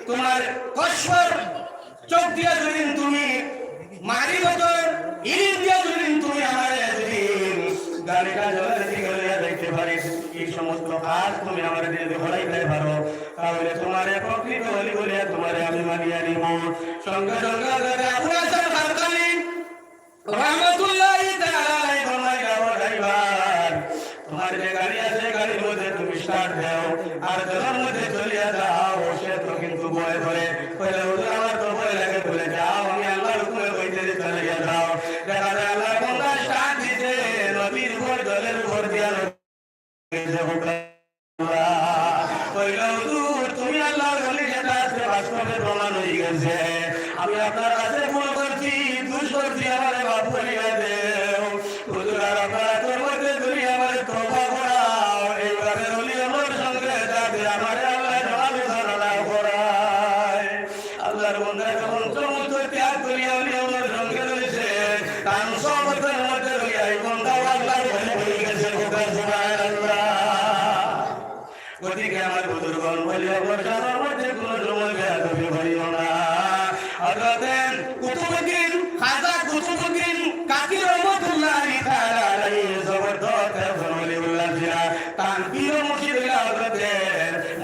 তোমার কসর চোখ দিয়া যদি তুমি মারি বছর ইলিশ দিয়া যদি তুমি আমার যদি গাড়িটা জলের দিকে লইয়া যাইতে পারি, এই সমস্ত কাজ তুমি আমার দিয়ে ঘোরাইতে পারো, তাহলে তোমার প্রকৃত হলি বলিয়া তোমার আমি মানিয়া নিব। সঙ্গে সঙ্গে আবু হাসান খারকানি রাহমাতুল্লাহি তাআলা আলাইহি ফরমাইলা, ও ড্রাইভার তোমার যে গাড়ি আছে গাড়ির মধ্যে তুমি স্টার্ট দাও আর জলের মধ্যে চলিয়া যাও। সে তো কিন্তু ভয় করে কইলে, হুজুর আমার তো ভয় লাগে, বলে যাও আমি আল্লাহর হুকুমে বইতে চলিয়া যাও। দেখা যায় আল্লাহর বান্দা স্টার্ট দিতে নদীর উপর জলের উপর দিয়া কইলে, হুজুর তুমি আল্লাহর ওলি যেটা আছে বাস্তবে প্রমাণ হয়ে গেছে, আমি আপনার কাছে ভুল করছি, দোষ করছি, আমার বাপ বলিয়া দেও। হুজুর আর আপনারা তোর মধ্যে তুমি আমার তওবা করাও, এইভাবে ওলি আমার সঙ্গে যাতে আমার আল্লাহ সমালোচনা করায়। আল্লাহর বান্দা যখন সমস্ত ত্যাগ করিয়া ওলি আমার সঙ্গে রয়েছে, তার সবতের মধ্যে রইয়া এই বান্দা আল্লাহর ওলি হয়ে গেছে। সুবহানাল্লাহ। গতিকে আমার বুজুর্গণ বলিয়া বর্ষার মধ্যে কোন সময় বেয়াদবি করিও না। হযরতে কুতুবউদ্দিন খাজা কুতুবউদ্দিন কাকি রহমাতুল্লাহি তাআলা আলাইহি জবরদস্ত ওলিউল্লাহ ছিলেন। তার প্রিয় মুর্শিদ হইল হযরতে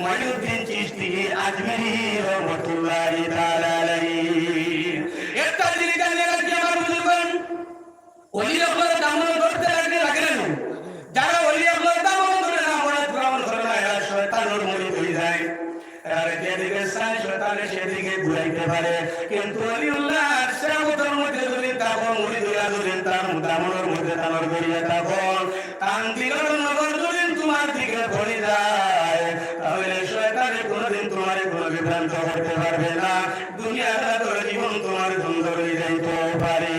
মঈনুদ্দিন চিশতি আজমেরি রহমাতুল্লাহি তাআলা আলাইহি। একটা জিনিস জানিয়ে রাখি আমার বুজুর্গণ, ওলি আপনারা দামন করতে লাগলে লাগে না, যারা ওলি আপনারা দামন করে না মনে তাহলে সেদিকে ঘুরাইতে পারে। কিন্তু অলিউল্লাহ শাহবতের মধ্যে যদি তখন মুরিদুল্লাহ যদি তার দামনের মধ্যে তামর করিয়া তখন তান্ত্রিকের নগর যদি তোমার দিকে ঘুরে যায়, তাহলে শয়তানে কোনোদিন তোমার কোনো বিভ্রান্ত করতে পারবে না। দুনিয়ার জীবন তোমার সুন্দর হয়ে যাইতে পারে।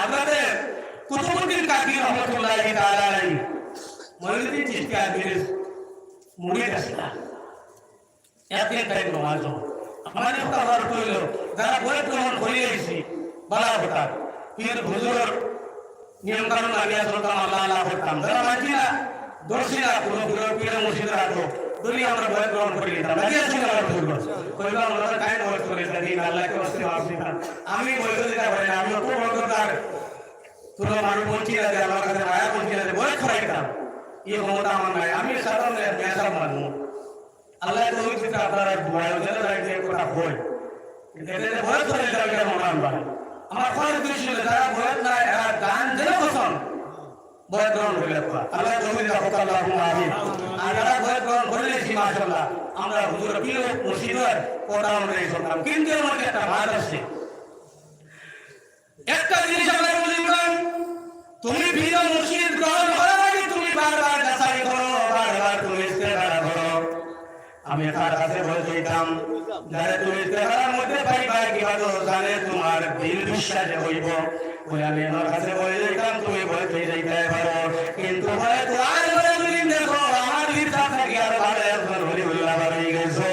আপনাদের কুতুবুদ্দিন কাকি রহমতুল্লাহি তাআলা আলাইহি মঈনুদ্দিন চিশতি আজমিরের মুরিদ আসলা একদিন টাইম নমাজ আমাদের কথা হইল যারা বই গ্রহণ করিয়ে এসেছি বলা হতাম পীর হুজুর নিয়ম কানুন আলিয়া চলতাম আল্লাহ আল্লাহ করতাম, যারা মাঝিরা দর্শিরা কোনো পীর মুর্শিদের আতো দুনিয়া আমরা বই গ্রহণ করে নিতাম। আমি বই দিতে পারি না, আমি অত বড় কোনো মানুষ বলছি না যে আমার কাছে মায়া বলছি না যে বই খরাইতাম, এই ক্ষমতা আমার নাই। আমি সাধারণ মেসাব মানুষ আল্লাহ আপনারা কথা বই ভয় করে আমার খরচ বেশি হলে যারা ভয় নাই গান জেনে পছন্দ ভয় গ্রহণ করে আল্লাহ আর যারা ভয় গ্রহণ করলে মাশাআল্লাহ আমরা হুজুর পীর মুর্শিদের কথা অনুযায়ী চলতাম। কিন্তু আমার একটা ভাগ আছে, একটা জিনিস আমরা বুঝলাম, তুমি পীর মুর্শিদ গ্রহণ করার আগে তুমি বারবার যাচাই করো, বারবার তুমি ইস্তেখারা করো। আমি তার কাছে বলে দিতাম যারা তুমি ইস্তেখারার মধ্যে পাইবা কিভাবে জানে তোমার দিল বিশ্বাসে হইব, ওই আমি আমার কাছে বলে দিতাম তুমি বলে যাইতে পারো। কিন্তু হয়তো আর বলে যদি দেখো আমার বিশ্বাস থাকি আর ভালো একজন হরিবুল্লাহ হয়ে গেছো,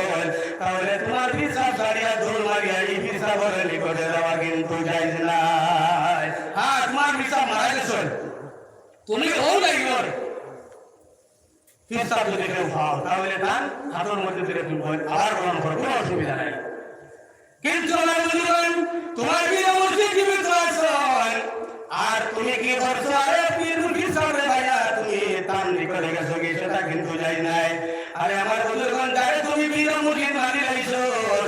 তাহলে তোমার বিশ্বাস ছাড়িয়া দূর মারিয়া এই বিশ্বাস বলে নিকটে যাওয়া কিন্তু যাইজ নাই। হ্যাঁ, তোমার বিশ্বাস মারা গেছো তুমি ও লাগিব বিশ্বাস যদি কেউ খাও তাহলে তার হাতের মধ্যে থেকে তুমি আবার গ্রহণ করো, কোনো অসুবিধা নাই। কিন্তু আমার বন্ধুগণ তোমার প্রিয় মুর্শিদ জীবিত আছে আর তুমি কি করছো, আরে পীর মুর্শিদ সামনে ভাইয়া তুমি তান্ত্রিক হয়ে গেছো কি সেটা কিন্তু যাই নাই। আরে আমার বন্ধুগণ যারে তুমি পীর মুর্শিদ মানি লাইছো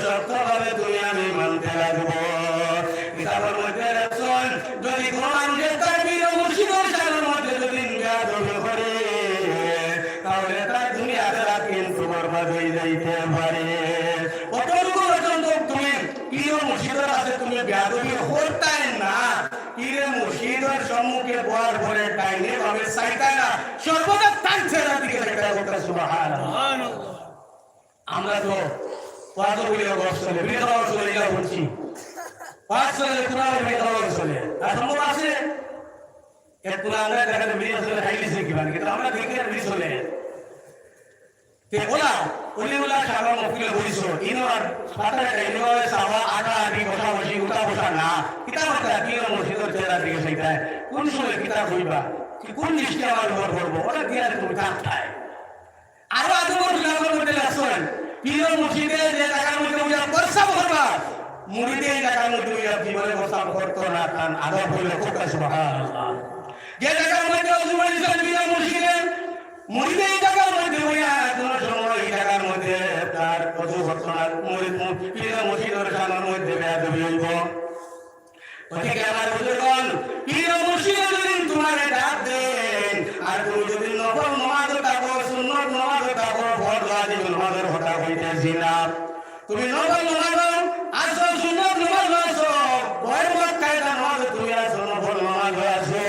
সত্যভাবে তুমি আমি মানতে লাগবো। কিতাবের মধ্যে রাখছেন যদি কোনো মানুষের তার পীর মুর্শিদের শানের মধ্যে যদি বেয়াদবি করে তাহলে তার দুনিয়ার রাত কিন্তু বরবাদ হয়ে যাইতে পারে। কতটুকু পর্যন্ত তুমি পীর মুর্শিদের আছে তুমি বেয়াদবি করতাই না, পীর মুর্শিদের সম্মুখে বয়ার পরে টাইনে ভাবে চাইতাই না, সর্বদা টানছে না দিকে সুবহানাল্লাহ। আমরা তো পাঁচগুলো বছরে বিধবা বছরে এটা বলছি, 5 সালে পুরানো বিধবা বছরে আর সম্ভব আছে একটু আমরা দেখাতে বিয়ে আসলে খাইলেছে কিভাবে, কিন্তু আমরা দেখে বিয়ে চলে ওলা ওলিউলা সাবা মফিলে বলিছো ইনোর সাথে ইনোর সাবা আটা আটি বসা বসি উঠা বসা না কিতাব আছে কি মসজিদের চেহারা দিকে সেইটা কোন সময় কিতাব হইবা কোন দৃষ্টি আমার ব্যবহার করবো ওটা দিয়ে তুমি চাপটায় আরো আদমর বিলাগর মধ্যে আসছেন পীর মসজিদে যে জায়গার মধ্যে উইয়া প্রস্তাব করবা মুরিদে এই জায়গার মধ্যে উইয়া জীবনে প্রস্তাব করতো না কারণ আদব হইলে খুব সুবহানাল্লাহ। যে জায়গার মধ্যে উজুমানি পীর মসজিদে মুরিদে এই জায়গার মধ্যে উইয়া কোন সময় এই জায়গার মধ্যে তার কত ঘটনা মুরিদ পীর মসজিদের শানের মধ্যে বেয়াদবি হইব। ওদিকে আমার বুজুর্গণ পীর মসজিদে যদি তোমার ডাক দেন আর তুমি যদি নফল নামাজ থাকো সুন্নত নামাজ থাকো ফরজ ওয়াজিব নামাজের কথা হইতেছি না, তুমি নফল নামাজ আসো সুন্নত নামাজ আসো বরকত কায়দা নামাজ তুমি আসো নফল নামাজ আসো,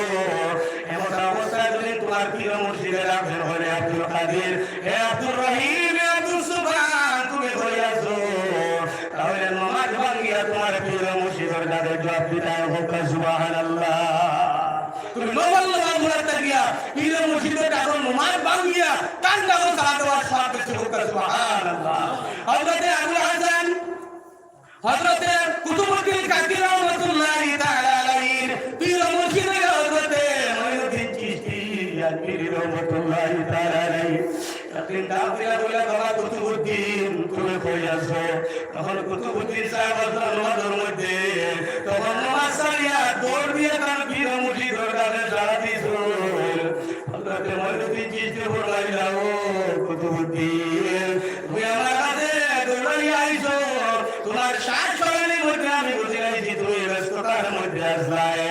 এমন অবস্থায় যদি তোমার পীর মসজিদে রাখবেন হলে আব্দুল কাদের হে আব্দুর রহিম হে আব্দুল সুবহান তুমি হয়ে আসো, তাহলে নামাজ ভাঙ্গিয়া তোমার পীর মসজিদের দাদের জবাব দিতে হোক সুবহানাল্লাহ। তুমি নফল নামাজ পড়তে গিয়া পীর মসজিদে ডাকো নামাজ ভাঙ্গিয়া কান্দা ও সালাত সওয়াব পেতে হোক সুবহানাল্লাহ। হযরত আবু হাসান হযরত কুতুবুদ্দিন কাকি রাহমাতুল্লাহি তাআলা আলাইহি পীর মসজিদে হযরত মঈনুদ্দিন চিশতি আজমিরি রাহমাতুল্লাহি তাআলা আলাইহি একদিন ডাক দিয়া বলে বাবা কুতুবুদ্দিন তুমি কই আছো, তখন কুতুবুদ্দিন সাহেব নামাজের মধ্যে তখন নামাজ সারিয়া দৌড় দিয়ে তার পীর মসজিদের কাছে সাড়া দিয়েছিল। হযরত মঈনুদ্দিন চিশতি বললেন ও কুতুবুদ্দিন তুমি আমার কাছে দৌড়াইয়া আইছো, তোমার সাত সরণের মধ্যে আমি বুঝে আইছি তুমি ব্যস্ততার মধ্যে আসলাই।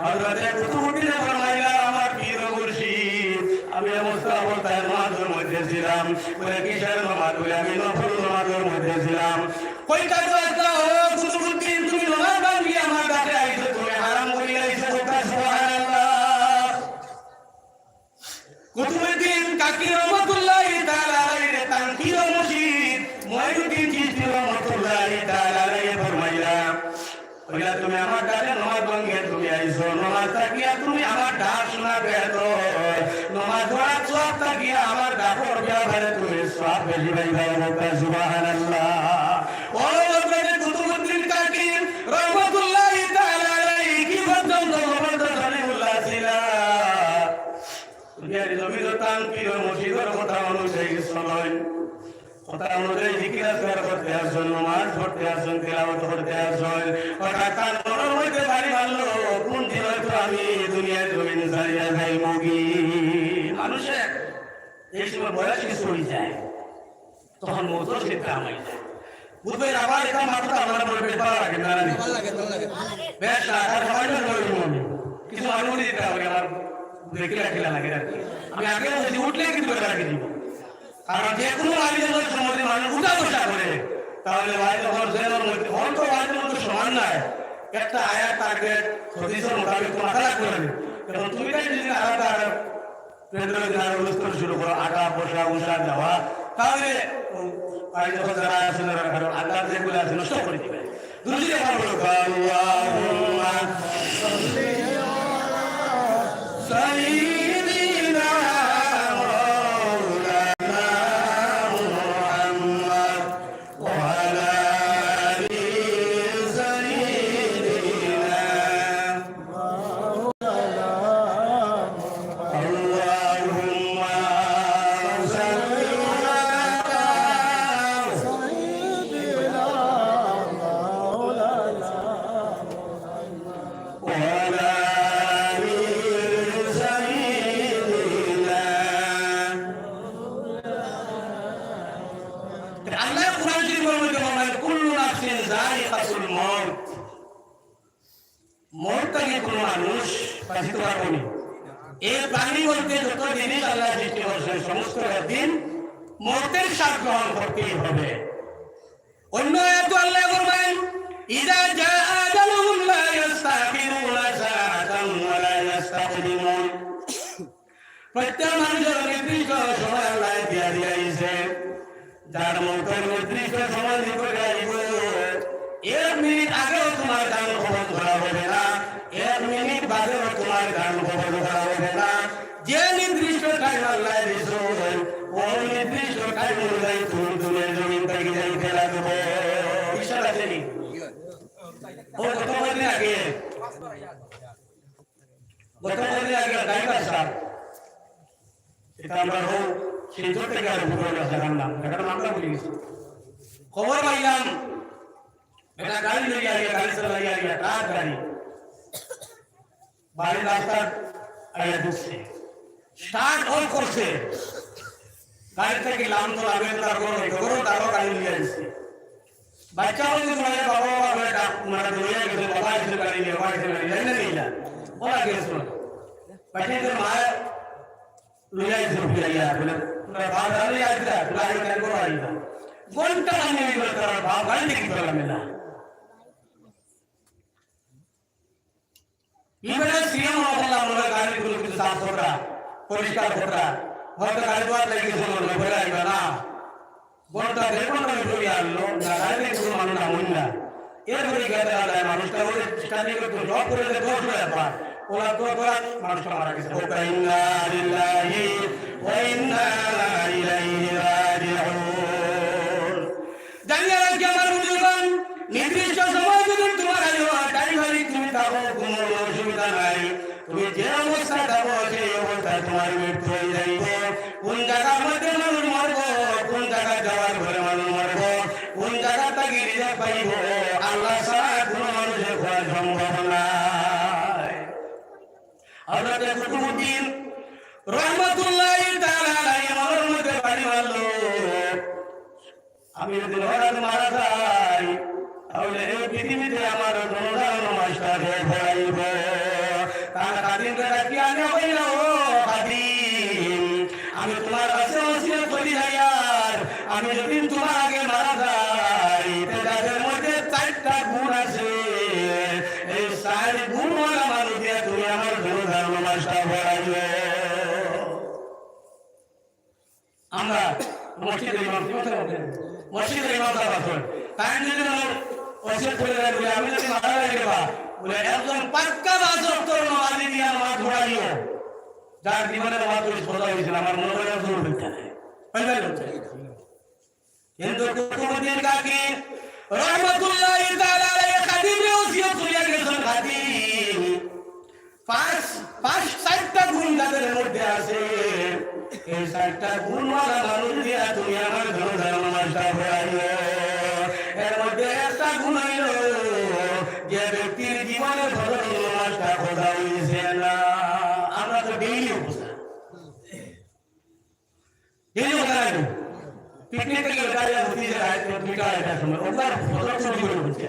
হযরত কুতুবুদ্দিন বললেন আমার পীর মুর্শিদ আমি অবস্থা অবস্থায় নামাজের মধ্যে ছিলাম। বলে কিসের নামাজ? বলে আমি নফল নামাজের মধ্যে ছিলাম। কইটা তো একটা ও কুতুবুদ্দিন, তুমি নামাজ ভাঙিয়ে আমার কাছে আইছো, তুমি হারাম করিয়া আইছো। সুবহানাল্লাহ। কুতুবুদ্দিন কাকি রহমাতুল্লাহি তাআলা আলাইহি তানকির মুর্শিদ মুঈনুদ্দিন চিশতি রহমাতুল্লাহি তাআলা আলাইহি ফরমাইলা, কইলা তুমি আমার ডাকে নামাজ ভাঙিয়ে তুমি আইছো, নামাজ তাকিয়া তুমি আমার ডাক শোনা পেতো, নামাজ পড়া সব তাকিয়া আমার ডাকর ব্যাপারে তুমি সব বেশি পাইবা। সুবহানাল্লাহ। ও বলতে কুতুবুদ্দিন কাকি রহমাতুল্লাহি তাআলা আলাইহি কি পর্যন্ত সলিমুল্লাহ ছিল, দুনিয়ার জমির তানকির মুর্শিদের কথা অনুযায়ী চলেন, কথা অনুযায়ী জিকির আজকার করতে আসেন, নামাজ পড়তে আসেন, তিলাওয়াত করতে আসেন। হঠাৎ তার মনের মধ্যে বাড়ি মারলো, কোন দিন হয়তো আমি দুনিয়ার জমিন ছাড়িয়া যাই মুগি। মানুষের এই সময় বয়স কিছু হয়ে যায়, তখন মতো সেটা আমায় যায়। বুধবার আবার এটা মাত্রা আমরা বলবে ভালো লাগে না, বেশ টাকার সবাই কিছু আনুমতি দিতে হবে। আমার দেখে রাখিলা লাগে আর কি, আমি আগে বলছি উঠলে কিন্তু রাখি দিব। কারণ যে কোনো আয়োজনের সময় মানুষ উঠা বসা করে, তাহলে অন্ত বাড়ির মধ্যে সমান নয়। একটা আয়াত টার্গেট সদস্যের মোটাবেক মাথা রাখতে হবে। কারণ তুমি যদি আলাদা অনুষ্ঠান শুরু করো, আটা বসা উষা যাওয়া, তাহলে যারা আছেন আল্লাহ যেগুলো আছে নষ্ট করে দিবে। দুর্নীতি মরটাকে কোনো মানুষ বাঁচিতে পারবো না। এই প্রাণী বলতে যত জিনিস আল্লাহ সৃষ্টি করছেন সমস্ত দিন মরতের স্বাদ গ্রহণ করতেই হবে। অন্য এত আল্লাহ করবেন ইদা জাআ আজালুহুম লা ইস্তাখিরুনা সাআতান ওয়া লা ইস্তাকদিমুন। প্রত্যেক মানুষের নির্দিষ্ট সময় আল্লাহ দিয়া দিয়েছে, যার মরতের নির্দিষ্ট সময় নিকটে আসবে। 1 মিনিট আগেও তোমার গান খবর ধরা হবে না, 1 মিনিট বাদেও তোমার গান খবর ধরা হবে না। যে নির্দিষ্ট টাইম আল্লাহ দিয়েছে ওই নির্দিষ্ট টাইম অনুযায়ী তুমি দুনিয়ার জমিন থেকে যাইতে লাগবে। বিশ্বাস আছে নি? ও গত কদিন আগে ড্রাইভার সাহেব, এটা আমরা হোক সেই জোর থেকে আর উপরে দেখার নাম এটার নামটা ভুলে গেছি। খবর পাইলাম এটা গাড়ি লইয়া গিয়ে গাড়ি চালাইয়া গিয়া ট্রাক গাড়ি বাড়ির রাস্তা আইয়া ঢুকছে, স্টার্ট অন করছে, গাড়ি থেকে লাম তো আগে তার গরু তারও গাড়ি নিয়ে আসছে। বাচ্চা বলছে মানে বাবা বাবা মানে দৌড়িয়া গেছে, বাবা এসে গাড়ি নিয়ে বাবা এসে গাড়ি জানি না নিলা ওরা গেছিল। বাচ্চা মায়ের লইয়া এসে ফিরাইয়া বলে বাবা গাড়ি আসছিলা তোরা আগে গাড়ি করো আইবা ঘন্টা আমি তার বাবা গাড়ি দেখি পেলাম না। ইভেন সিএম বললাম আমরা গাড়িগুলো কিছু সাফ করা পরিষ্কার করা, হয়তো গাড়ি বাদ লাগিয়েছিল বলে আইবা না ঘন্টা দেড় ঘন্টা ধরে আনলো না গাড়ি কোনো মানুষ আমন না। এরপরে গেলে আলায় মানুষটা ওই স্টার্টিং করতে জব করে দোষ ব্যাপার ওরা তো করা মানুষটা মারা গেছে। ইন্না লিল্লাহি ওয়া ইন্না ইলাইহি রাজিউন। জানিয়ে রাখি আমার বুঝুন, নির্দিষ্ট সময় যদি তোমার ড্রাইভারি তুমি থাকো কোনো অসুবিধা নাই, তুমি যে অবস্থা থাকো সেই অবস্থায় তোমার মৃত্যু হয়ে যাইবে। কোন জায়গার মধ্যে মানুষ মরব, কোন জায়গায় যাওয়ার ঘরে মানুষ মরব, কোন জায়গা থেকে রিজার্ভ পাইব আল্লাহ ছাড়া কোনো মানুষের হওয়া সম্ভব নাই। হযরত কুতুবউদ্দিন রাহমাতুল্লাহি তাআলা আলাইহি মনের মধ্যে বাড়ি মারলো, আমি যদি হঠাৎ মারা যাই তাহলে এই পৃথিবীতে আমার জনসাধারণ মাস্টার হয়ে পড়াইব। তার খাদিমকে ডাকি আনে হইল, ও খাদিম আমি যদি তোমার আগে মারা যাই তাদের মধ্যে 4টা গুণ আছে, এই 4 গুণ আমার দিয়ে তুমি আমার গুণার নামাজটা পড়াইবে। আমরা মসজিদের ইমাম কথা বলেন, মসজিদের ইমাম সাহেব তাই যদি ওসিয়ত করে বলে আমি যদি মারা যাই বা বলে একজন পাক্কা বাজরতর নামাজি দিয়ে নামাজ পড়াইও, যার জীবনে নামাজ পড়ে সোজা হয়েছিল, আমার মনে হয় জোর হইতে না পাইবাই হচ্ছে। কিন্তু কুতুবউদ্দিন কাকি রহমাতুল্লাহি তাআলা আলাইহি খাদিমে ওসিয়ত করে গেছেন, খাদিম 4টা গুণ যাদের মধ্যে আছে, এই 4টা গুণ ওয়ালা মানুষ দিয়ে তুমি আমার গুণার নামাজটা পড়াইও। এর মধ্যে একটা গুণ হইল যে ব্যক্তির জীবনে ফজর নামাজটা খোঁজা হয়েছে না। আমরা তো ডেইলি অবস্থা পিকনিক থেকে সময় ফজর চুরি করে বলছে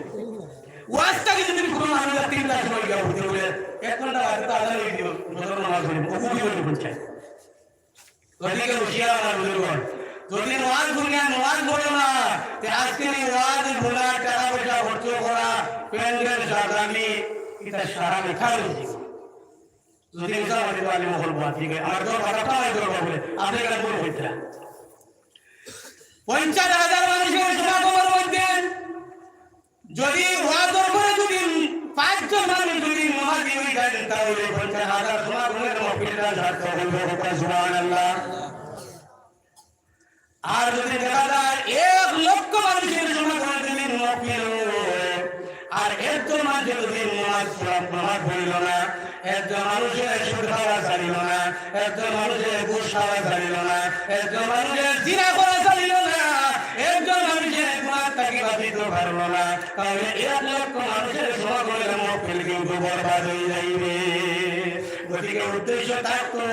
ওয়াজটাকে যদি কোনো মানুষ 3টার সময় গিয়ে বলতে বলে 1 ঘন্টা আগে তো আদান হয়ে দিব ফজর নামাজ পড়ি ওকুবি করে বলছে। ওদিকে হুশিয়ার আমার বুজুর্গণ, যদি ওয়াজ শুনিয়া ওয়াজ বলো না, আজকে ওয়াজ ভোলা টাকা পয়সা খরচ করা প্যান্ডেল সাজানি এটা সারা লেখা রয়েছে। যদি মুসলমান আলী মহল ঠিক আছে আমার তো ভাড়াটা হয় বলে আপনি এটা বলে হইতে 50,000 মানুষের সমাগমের মধ্যে যদি ওয়াজের পরে যদি 5 জন মানুষ যদি নামাজি হয়ে যায় তাহলে 50,000 সমাগমের মহফিলটা সার্থক হবে। সুবহানাল্লাহ। আর যদি দেখা যায় 1 লক্ষ মানুষের সমাগমের যদি মহফিল আর 1 জন মানুষ যদি নামাজ পড়িল না, 1 জন মানুষের সুদ খাওয়া ছাড়িল না, 1 জন মানুষের ঘুষ খাওয়া ছাড়িল না, 1 জন মানুষের জিনা করা ছাড়িল না, 1 জন মানুষের গুনাহ থেকে বাঁচিতে পারল না, তাহলে 1 লক্ষ মানুষের সমাগমের মহফিল কিন্তু বরবাদ হয়ে যাইবে। গতিকে উদ্দেশ্য থাকতো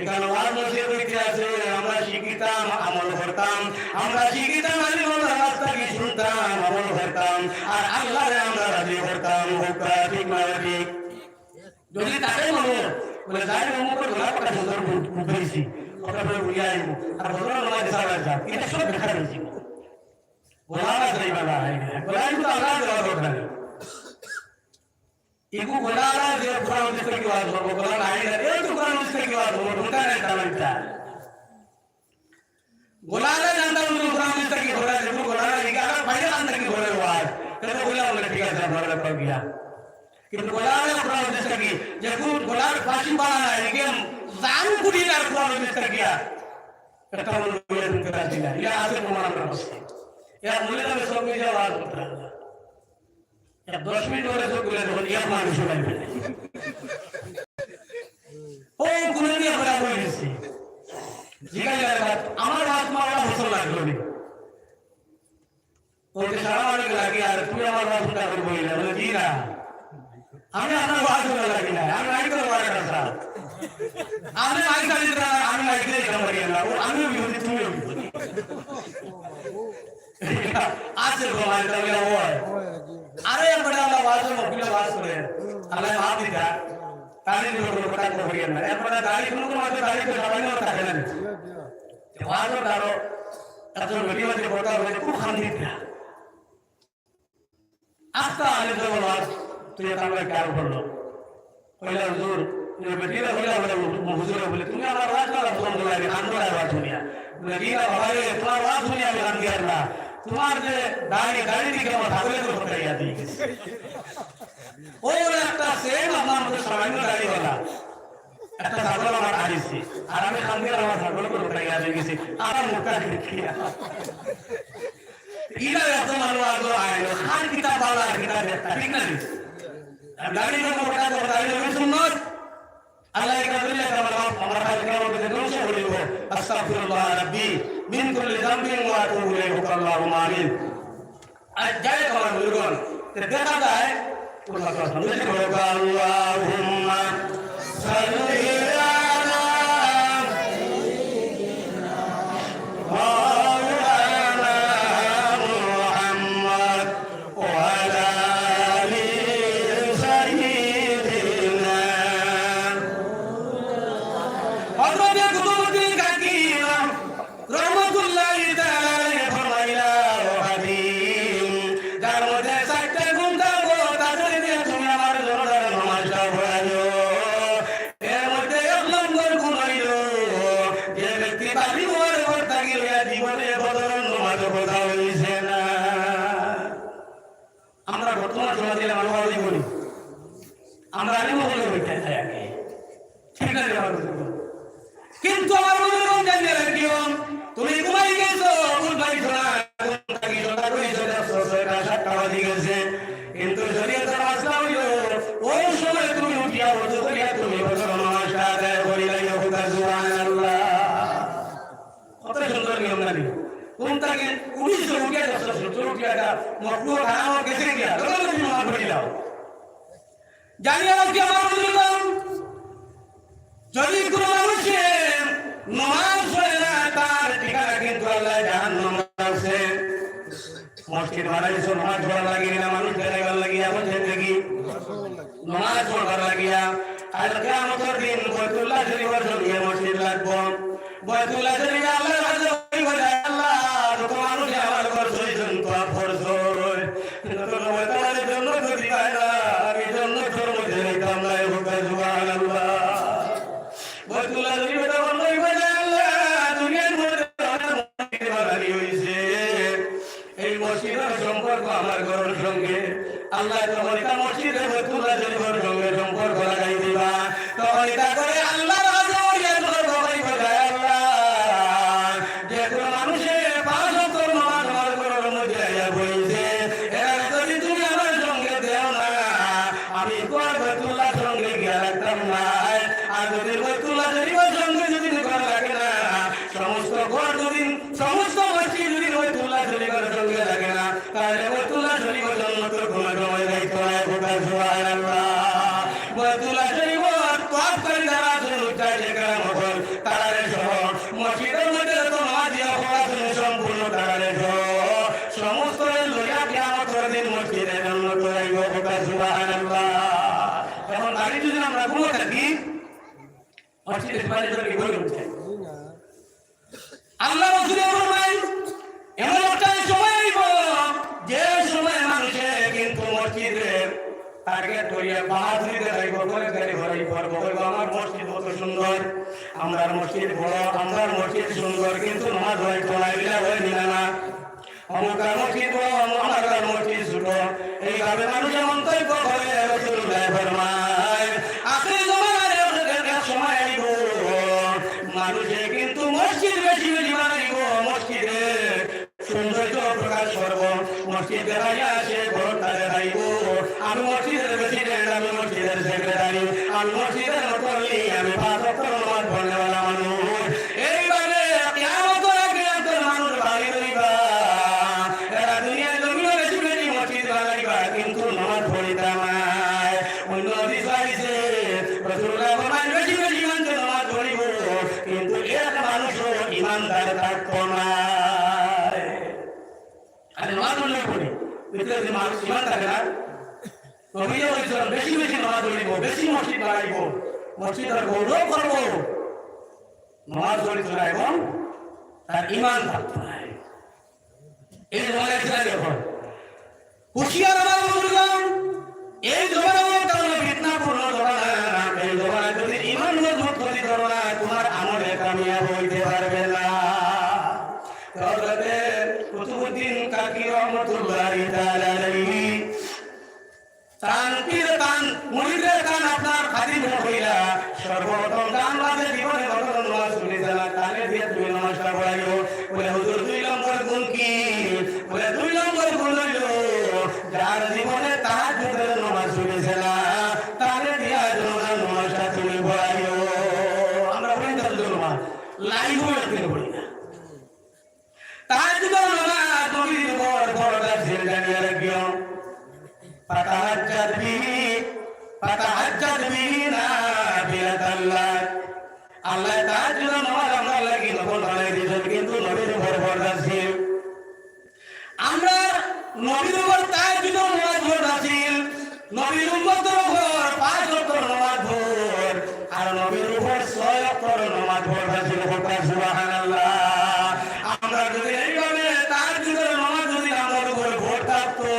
এখানে ওয়াজ নসিহত হইতে আছে, আমরা শিখিতাম আমল করতাম, আমরা শিখিতাম আল্লাহর রাস্তাকে শুনতাম আমল করতাম, আর আল্লাহরে আমরা রাজি করতাম। ঠিক না ঠিক? যদি তাকে মনে বলে যাই অমুক গোলাপ কথা সুন্দর বুঝেছি ওটা বলে উড়িয়ে আইব আর বললো আমার সারা যা এটা সব দেখা রয়েছে গোলাপা যাইবা না গোলাপ তো আল্লাহ দেওয়া দরকার ইগু গোলালা যে পুরা উদ্দেশ্য কি ওয়াজ করবো গোলাপ আই না এই তো পুরা উদ্দেশ্য কি ওয়াজ করবো ঢুকা নাই তামাইটা গোলালা জানতা উনি পুরা উদ্দেশ্য কি ঘোরা যেগুলো গোলালা লিখা আর বাইরে জানতা কি ঘোরে ওয়াজ তাহলে গোলাপ বলে ঠিক আছে আমরা পাই গিয়া কিন্তু গোলালা পুরা উদ্দেশ্য কি যে গোলাপ ফাঁসি বানানা একে জান কুড়িয়ে পুরা উদ্দেশ্য কিয়া একটা বলে দিতে রাজি না ইয়া আছে প্রমাণ আমরা বসে ইয়া মূল্য আমি সব মিলে ওয়াজ করতে হবে 10 মিনিট ধরে সব বলে যখন ইয়া মানুষ শুনাই ফেলে ও কোন নিয়ে বলা বলেছি জিজ্ঞাসা আমার ওয়াজ মারা বছর লাগলো নি ওকে সারা অনেক লাগে আর তুই আমার ওয়াজ শুনতে করে বলি বলে জি না আমি আপনার ওয়াজ শুনতে লাগি না আমি নাই করে ওয়াজ করা আপনি মাইক চালিয়ে আমি মাইক দিয়ে কাম করি না আমি বিরোধী তুমিও বিরোধী আছে গোমাই তাহলে হয় আরে বড় আল্লাহ ওয়াজের মফিলে ওয়াজ করে আল্লাহ মাফ দিতা তাহলে কোনো কথা করি না এরপর দাড়ি কোনো মাত্র দাড়ি তো সবাই না থাকে না ওয়াজের দাঁড়ো এত ভিডিও যে কথা বলে খুব শান্তি দিতা আস্তা আলে তো ওয়াজ তুই আমরা খেয়াল করলো কইলা হুজুর বেটিরা হইলা বলে হুজুর বলে তুমি আমার ওয়াজ করা পছন্দ লাগে আমরা ওয়াজ শুনিয়া বলে দিনা ভাই তোমার ওয়াজ শুনিয়া আমি গান দিয়ার না তোমার যে দাড়ি দিকে আমার ঠাকুরের উপর ফটাইয়া দিয়ে গেছে ও একটা সেম আমার মধ্যে সামান্য দাড়িওয়ালা একটা ছাগল আমার আনিছি আর আমি খান্দির আমার ছাগলের উপর ফটাইয়া দিয়ে গেছি আমার মুখটা দেখিয়া ইলা এত মানুষ আগে আইলো খান কিতাব বাংলা কিতাব দেখতা ঠিক না দাড়ি যখন ফটা তো দাড়ি হবে সুন্নত আল্লাহ এটা বললে আমরা কালকের মধ্যে দোষে বলিব আস্তাগফিরুল্লাহ রাব্বি মিন কুল্লি যামবিন ওয়া আতুবু ইলাইহি আল্লাহুম্মা আমিন আজ যায় তোমার বুজুর্গণ দেখা যায় আল্লাহুম্মা সাল্লি আলা মাওলানা মুহাম্মদ ওয়া আলা আলি সাইয়্যিদিনা হযরত কুতুবউদ্দিন কাকি রহমাতুল্লাহি তাআলা কিন্তু বাড়ি ঘর থাকিলে জীবনে বদল নামাজ কথা হইছে না। আমরা বর্তমান সমাজে মানুষ করি আমরা আলিম হলে হইতে চাই আগে, ঠিক আছে? কিন্তু আমার বুজুর্গ জানিয়ে রাখিও, তুমি ঘুমাই গেছো ভুল পাইছো না, কিন্তু শরীয়তের মাসলা হইল ওই সময় তুমি উঠিয়া ওযু করিয়া তুমি বছর নমাজটা আদায় করিলাই। সুবহানাল্লাহ, কত সুন্দর নিয়ম জানি। কোন তাকে উঠিছো উঠিয়া দশটা সূত্র উঠিয়াটা মকরুহ হারাম গেছে গিয়া তুমি নমাজ পড়িলাও। জানিয়া রাখি আমার বুজুর্গ, যদি কোনো মানুষের নমাজ পড়ে না তার ঠিকানা কিন্তু আল্লাহ জাহান্নাম আছে। মসজিদ বানাইছো নমাজ পড়ার লাগিয়ে না, মানুষ দেখাইবার লাগিয়া বলছেন দেখি নমাজ পড়বার লাগিয়া। আর কিয়ামতের দিন বাইতুল্লাহ শরীফের সঙ্গে মসজিদ লাগবো। বাইতুল্লাহ শরীফ আল্লাহর কাছে হইব যে আল্লাহ যত মানুষ আমার ঘর সইছেন তো ফরজ যত নবতার জন্য যদি পায়না আমি জন্য তোর মধ্যে রইতাম না। সুবহানাল্লাহ, বাইতুল্লাহ শরীফ তখন হইব যে আল্লাহ দুনিয়ার মধ্যে মসজিদ বানানি হইছে, এই মসজিদের সম্পর্ক আমার ঘরের সঙ্গে আল্লাহ তখন এটা মসজিদের বাইতুল্লাহ শরীফের সঙ্গে সম্পর্ক লাগাই দিবা। তখন এটা করে আল্লাহ যে কোনো মানুষের 5 ওয়াক্ত নামাজ আমার ঘরের মধ্যে বলছে, এরা যদি তুমি আমার সঙ্গে দেও না আমি তোমার বাইতুল্লাহ সঙ্গে গিয়ে রাখতাম না। আর যদি বাইতুল্লাহ শরীফের সঙ্গে যদি ঘর লাগে না, সমস্ত ঘর যদি সমস্ত মসজিদ যদি বাইতুল্লাহ শরীফের সঙ্গে লাগে না, তাহলে বাইতুল্লাহ শরীফের জন্য তো কোনো সময় দায়িত্ব নাই। সুবহানাল্লাহ, বাইতুল্লাহ শরীফের তওয়াফ করে যারা উঠা যেখানে মহল তারারে সহ মসজিদের মধ্যে তো নামাজিয়া পড়া সম্পূর্ণ তারারে সহ সমস্ত লইয়া কিয়ামতের দিন মসজিদের জন্য তো যাইব। সুবহানাল্লাহ, এখন দাঁড়িয়ে যদি আমরা ঘুমো থাকি মসজিদের বাইরে চলে গিয়ে উঠছে আল্লাহ রাসূল ফরমায় এমন একটা সময় আইব যে সময় মানুষে কিন্তু মসজিদের টার্গেট করিয়া বাহাদুরিতে যাইব, করে গাড়ি ভরাই করব, বলবো আমার মসজিদ কত সুন্দর, আমরার মসজিদ বড়, আমরার মসজিদ সুন্দর, কিন্তু নামাজ হয় চলাই দিলা হয় নিলা না, অমুকার মসজিদ বড় আমার মসজিদ ছোট। এইভাবে মানুষের মন্তব্য করে রাসূলুল্লাহ ফরমায় আখির জামানার সময় আইব মানুষে কিন্তু মসজিদ বেশি বেশি বানাইব, মসজিদে সৌন্দর্য প্রকাশ করব, মসজিদ দেখাইয়া সে ঘরটা দেখাইব আমি মসজিদের প্রেসিডেন্ট, আমি মসজিদের সেক্রেটারি, আমি মসজিদের মুসল্লি, আমি 5 ওয়াক্ত নামাজ পড়নেওয়ালা মানুষ। এইভাবে কিয়ামতের আগে একজন মানুষ বাড়ি রইবা, এরা দুনিয়ার জমিনে বেশি বেশি মসজিদ বানাইবা কিন্তু নামাজ পড়িতা নাই। অন্য হাদিস আছে রাসূলুল্লাহ ফরমায় বেশি বেশি মানুষ নামাজ পড়িব কিন্তু এক মানুষও ইমানদার থাকতো না। আরে নামাজ পড়লে পড়ি ভিতরে মানুষ ইমান থাকে না, বেশি বেশি নামাজ পড়িব, বেশি মসজিদ বানাইব, মসজিদের গৌরব করব, নামাজ পড়িত না এবং তার ইমান থাকতো না। এই জমানায় ছিল যখন হুঁশিয়ার আমার বুজুর্গগণ, এই জমানার কারণে ফিতনাপূর্ণ জমানা, এই জমানায় যদি ইমান মজবুত করে করো না তোমার আমলে কামিয়াব হইতে পারবে না। হযরত কুতুবউদ্দিন কাকি রহমাতুল্লাহি তাআলা আলাইহি তানপীর তান মুরিদের কান আপনার খাদিম হইলা সর্বপ্রথম বাংলাদেশ জীবনে ঘটনা নামাজ শুনেছিলা, কানে দিয়ে তুমি নামাজটা পড়াইও, বলে হুজুর 2 নম্বর গুণ কি? বলে 2 নম্বর গুণ হইল যার জীবনে তাহাজ্জুদের নামাজ শুনেছিলা কানে দিয়া নামাজটা তুমি পড়াইও। আমরা পড়ি তাহাজ্জুদ নামাজ লাইভ হইতে পড়ি না, তাহাজ্জুদের নামাজ নবীর উপর ফরজ ছিল জানিয়ে রাখিও। فتهجد به نافلة لك, আল্লাহ তাহাজ্জুদ নামাজ আমরা লাগি নফল বানাই দিয়েছেন কিন্তু নবীর উপর ফরজ ছিল। আমরা নবীর উপর তাহাজ্জুদ নামাজ ফরজ ছিল, নবীর উম্মতের উপর 5 ওয়াক্ত নামাজ ফরজ, আর নবীর উপর 6 ওয়াক্ত নামাজ ফরজ ছিল। সুবহানাল্লাহ, আমরা যদি এইভাবে তাহাজ্জুদের নামাজ যদি আমাদের উপর ভোট থাকতো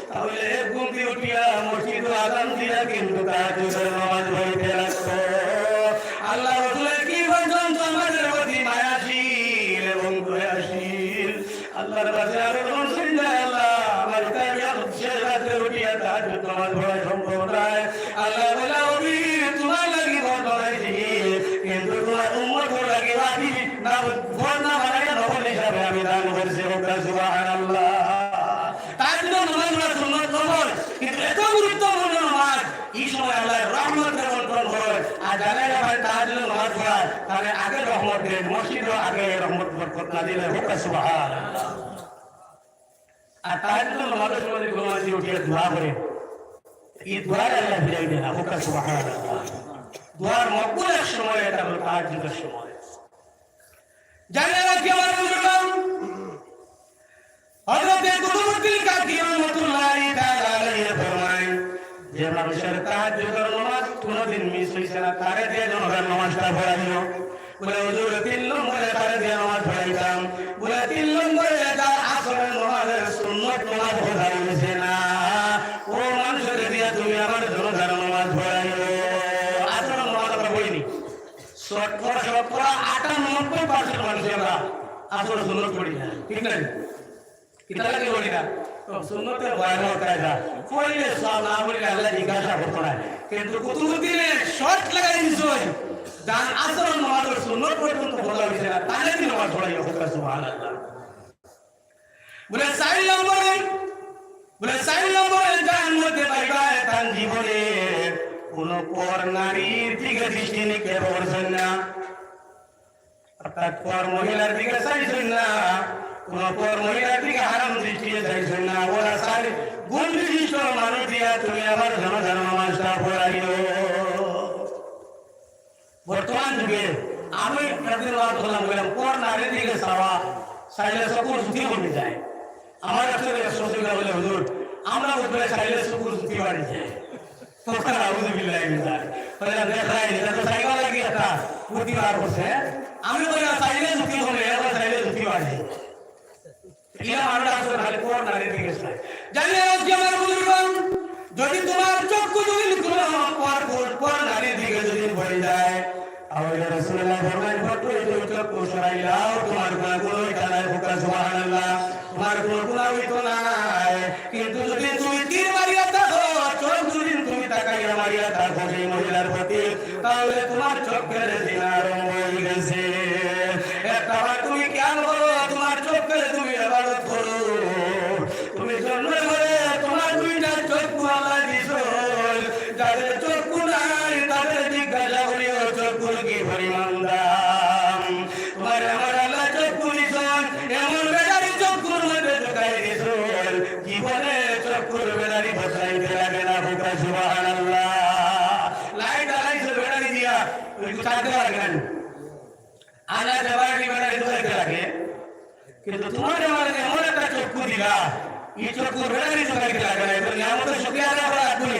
তাহলে ঘুমতে উঠিয়া মসজিদ আযান দিয়া কিন্তু তাহাজ্জুদের নামাজ পড়তে লাগতো। আল্লাহ রাসূল কি বলেন আমাদের প্রতি আল্লাহর কাছে আরো বলছেন যে আল্লাহ আমার টাইমে শেষ রাতে উঠিয়া তাহাজ্জুদ নামাজ পড়া সম্ভব নয়। আল্লাহ বলে ওই তোমার লাগি ভোর বানাইছি, কিন্তু তোমার উম্মত লাগি বাকি না ভোর না বানাইয়া নফল হিসাবে আমি দান করছি। সুবহানাল্লাহ। তাহাজ্জুদ নামাজ না সুন্নাত নফল, কিন্তু এত গুরুত্বপূর্ণ নামাজ এই সময় আল্লাহর রহমতের বন্টন হয়। আর জানেন ভাই তাহাজ্জুদ নামাজ পড়া তাহলে আগে রহমত দেন, মসজিদও আগে রহমত বরকত না দিলে হোক সুবহানাল্লাহ। আর তাহাজ্জুদ নামাজের সময় ঘুমাইতে উঠিয়ে দোয়া করে, এই দোয়া আল্লাহ ফিরাই দেন, হোক সুবহানাল্লাহ। দোয়ার মকবুলের সময় এটা হলো তাহাজ্জুদের সময়। জানেন কি আমার বুজুর্গান, হযরত কুতুবুদ্দিন কাকি রাহমাতুল্লাহি তাআলা আলাইহি ফরমায় যে মানুষের তাহাজ্জুদের নামাজ কোনদিন মিস হইছে না, তারে দিয়ে জনগণ নামাজটা পড়াইলো। বলে হুজুর 3 নম্বরে তারে দিয়ে নামাজ পড়াইতাম, বলে 3 নম্বরে যার আসরের নামাজের সুন্নাত নামাজ পড়াই হইছে না, ও মানুষের দিয়ে তুমি আমার জনগণ নামাজ পড়াইলো। আসরের নামাজ আমরা পড়িনি, শতকরা 98% মানুষ আমরা আসরের সুন্নাত পড়ি না, ঠিক না? কিতা লাগে বলি না সুন্নতের ভয়াবহ কায়দা পড়লে সব না বললে আল্লাহ জিজ্ঞাসা করতো না। কিন্তু কুতুবুদ্দিনের শর্ট লাগাই দিছই, যার আসরের নামাজের সুন্নত পর্যন্ত বলা হইছে না, তাহলে কি নামাজ পড়াই হোক সুবহানাল্লাহ। বলে 4 নম্বরে যার মধ্যে পাইবা তার জীবনে কোন পর নারীর দিকে দৃষ্টি নিক্ষেপ করছেন না, অর্থাৎ পর মহিলার দিকে চাইছেন না, কোন পর মহিলার দিকে হারাম দৃষ্টি চাইছেন না। ওরা 4 গুণ বিশিষ্ট মানুষ দিয়া তুমি আমার জনগণ নামাজটা পড়াইও। বর্তমান যুগে আমি একদিন ওয়াজ করলাম, বললাম পর নারীর দিকে চাইলে চকুর জুতি বলে যায়। আমার কাছে সচিব বলে হুজুর আমরা উঠলে চাইলে চকুর জুতি বাড়ি যায়। আমি চাইলে জুতি হলে চাইলে জুতি বাড়ে। যদি তোমার চক্ষু যদি নারীর দিকে যদি ভরে যায়, চক্ষু সরাইলাও, তোমার কোনো নাই, সুবহানাল্লাহ, তোমার কোনো নাই। কিন্তু যদি তুমি তীর মারিয়া থাকো, চোখ যদি তুমি তাকাইয়া মারিয়া থাকো সেই মহিলার প্রতি, তাহলে তোমার চোখের জিনা আরম্ভ হয়ে গেছে। একটা তুমি খেয়াল করো, তোমার চোখের তুমি ইবাদত করো। তুমি জন্ম করে তোমার 2টা চক্ষু আল্লাহ দিছো, যাদের চক্ষু নাই তাদের জিজ্ঞাসা করিও চক্ষুর কি পরিমাণ দাম। তোমার আমার আল্লাহ চক্ষু দিছেন, এমন বেদারি চক্ষুর মধ্যে ঢুকাই দিছেন, জীবনে চক্ষুর বেদারি বসাইতে লাগে না। সুবহানাল্লাহ। লাইট জ্বালাইছে বেদারি দিয়া চাঁদে লাগেন, আনা দেবারি বেদারি ঢুকাইতে লাগে। কিন্তু তোমার আমার এমন একটা চক্ষু দিলা, এই চক্ষুর বেদারি ঢুকাইতে লাগে না। এবার আমাদের শুকিয়ে আনা করে আগুন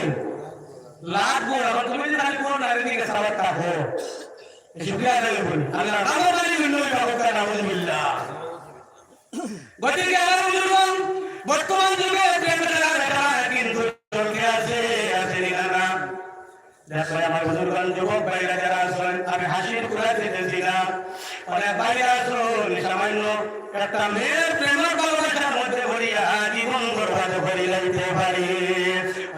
লাগবো। এখন তুমি যদি খালি কোনো নারী দিকে সাবাত থাকো, শুকিয়ে আনা বলি আল্লাহ আমাদের নাউযুবিল্লাহ। গতিকে আমার বুজুর্গগণ, বর্তমান যুগে কিন্তু চলতে আছে না? দেখো আমার বুজুর্গগণ, যুবক ভাইরা যারা আছেন, আমি হাসির কুড়া দিতেছি না, অনেক ভাইরা আছেন সামান্য একটা মেয়ের প্রেমের ভালোবাসার মধ্যে ভরিয়া জীবন বরবাদ করে লাইতে পারি।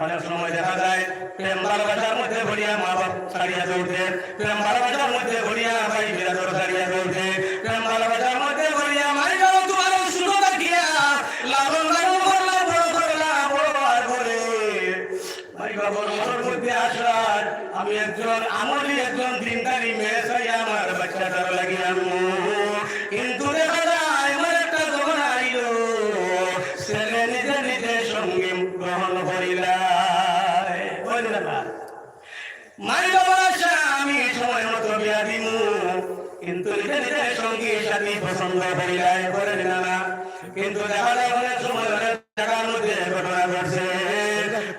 অনেক সময় দেখা যায় প্রেম ভালোবাসার মধ্যে ভরিয়া মা বাপ ছাড়িয়া দৌড়তে, প্রেম ভালোবাসার মধ্যে ভরিয়া ভাই বিরাদর ছাড়িয়া দৌড়তে, প্রেম ভালোবাসার মধ্যে ভরিয়া মাই যাও তোমার সুন্দর গিয়া লালন লালন করলাম বড় করলাম বড় আর করে মাই বাবার মনের মধ্যে আসার আমি একজন আমলি একজন দিনদারি মেয়ে চাই আমার বাচ্চাটার লাগিয়ে আনবো। কিন্তু দেখা যায় আমার একটা যখন আইল ছেলে নিজে নিজে সঙ্গে গ্রহণ করিলাই, বললেন না মাই বাবার আশা আমি সময় মতো বিয়া দিমু, কিন্তু নিজে নিজে সঙ্গী সাথী পছন্দ করিলাই, করেন না। কিন্তু দেখা যায় অনেক সময় অনেক জায়গার মধ্যে ঘটনা ঘটছে,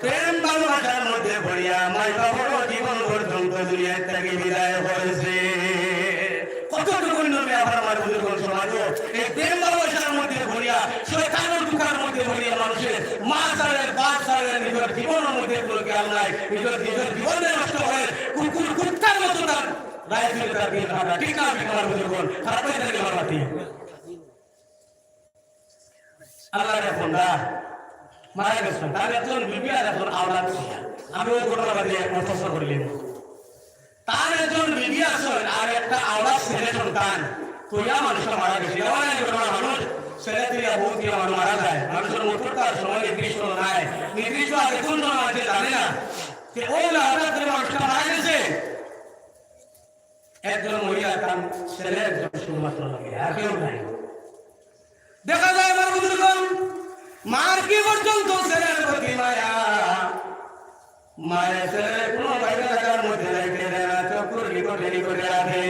প্রেম ভালোবাসার মধ্যে পড়িয়া মাই বাবার জীবন পর্যন্ত দুনিয়া থেকে বিদায় করেছে। কতটুকু নবী আমার বুজুর্গ সমাজ এই প্রেম ভালোবাসার মধ্যে ভরিয়া শয়তানের দুঃখের মধ্যে ভরিয়া মানুষের মা সারের বাপ সারের নিজের জীবনের মধ্যে কোনো খেয়াল নাই, নিজের জীবনে নষ্ট হয় কুকুর কুত্তার মতো তার রায় ফেলে তার বিয়ে খাটা। ঠিক না আমার বুজুর্গ খারাপ হয়ে থাকে আমার মাটি আল্লাহ এখন দা মারা গেছেন তার একজন বিবি আর একজন আওলাদ ছিল আমি ওই ঘটনাটা দিয়ে মুখস্থ করলাম তার একজন বিবি আছেন আর একটা আওলাদ ছেলে সন্তান তোরা মানুষটা মারা গেছে এমন এক ঘটনা মানুষ ছেলে থেকে বউ দিয়ে মানুষ মারা যায় মানুষের মৃত্যুর সময় নির্দিষ্ট নাই নির্দিষ্ট আগে কোন সময় আছে জানে না যে ওই হঠাৎ করে মানুষটা মারা গেছে একজন মহিলা তার ছেলে একজন শুধুমাত্র লাগে আর কেউ নাই দেখা যায় আমার বুজুর্গণ মার কি পর্যন্ত ছেলের প্রতি মায়া মায়ের ছেলে কোনো বাইরে থাকার মধ্যে রাখতে দেয় না চকুর নিকটে করে রাখে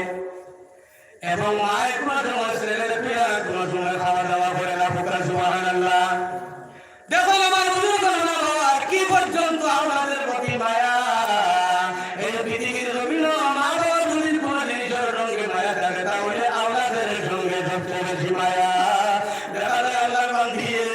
এবং মায়ের কোনো সময় ছেলের পিয়া কোনো সময় খাওয়া দাওয়া করে না ফুকার সুবহানাল্লাহ দেখো আমার বুজুর্গণ বাবা কি পর্যন্ত আমাদের প্রতি মায়া এই পৃথিবীর জমিন মা বাবার যদি কোনো জিনিসের সঙ্গে মায়া থাকে তাহলে আওলাদের সঙ্গে সবচেয়ে বেশি মায়া দেখা যায় আল্লাহর বান্দিয়ে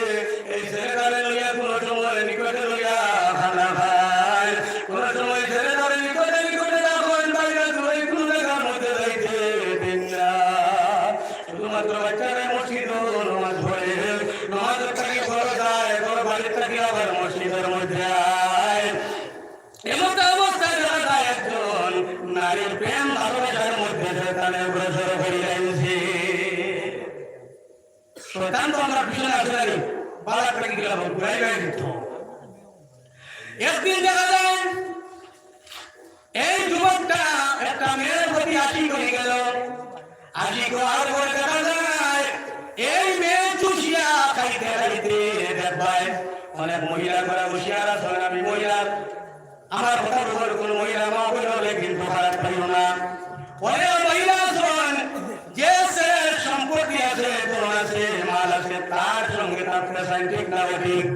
এই ছেলেটারে লইয়া কোনো সময় নিকটে লইয়া খানা খায় কোনো সময় ছেলেটারে নিকটে নিকটে রাখেন বাইরে দূরে কোনো জায়গার মধ্যে যাইতে দিন না শুধুমাত্র বাচ্চারা মসজিদ নামাজ পড়ে নামাজের থেকে ঘর যায় ঘর বাড়ির থেকে আবার মসজিদের মধ্যে আয় এমন অবস্থায় দেখা যায় একজন নারীর প্রেম ভালোবাসার মধ্যে শয়তানে অগ্রসর করে যাইছে শয়তান তো আমরা পিছনে আসে নাকি বালাটা কি গেলাম ঘুরাই গাই দিত একদিন দেখা যায় এই যুবকটা একটা মেয়ের প্রতি আশিক হয়ে গেল আশিক হওয়ার পরে দেখা যায় এই মেয়ে চুষিয়া খাইতে খাইতে দেখবায় অনেক মহিলা করে বসিয়ার আছেন আমি মহিলার আমার কথার উপর কোন মহিলা মা বলে কিন্তু খারাপ পাইও না অনেক মহিলা আছেন যে সম্পত্তি আছে কোন আছে মাল আছে তার সঙ্গে থাকতে চাই ঠিক না ঠিক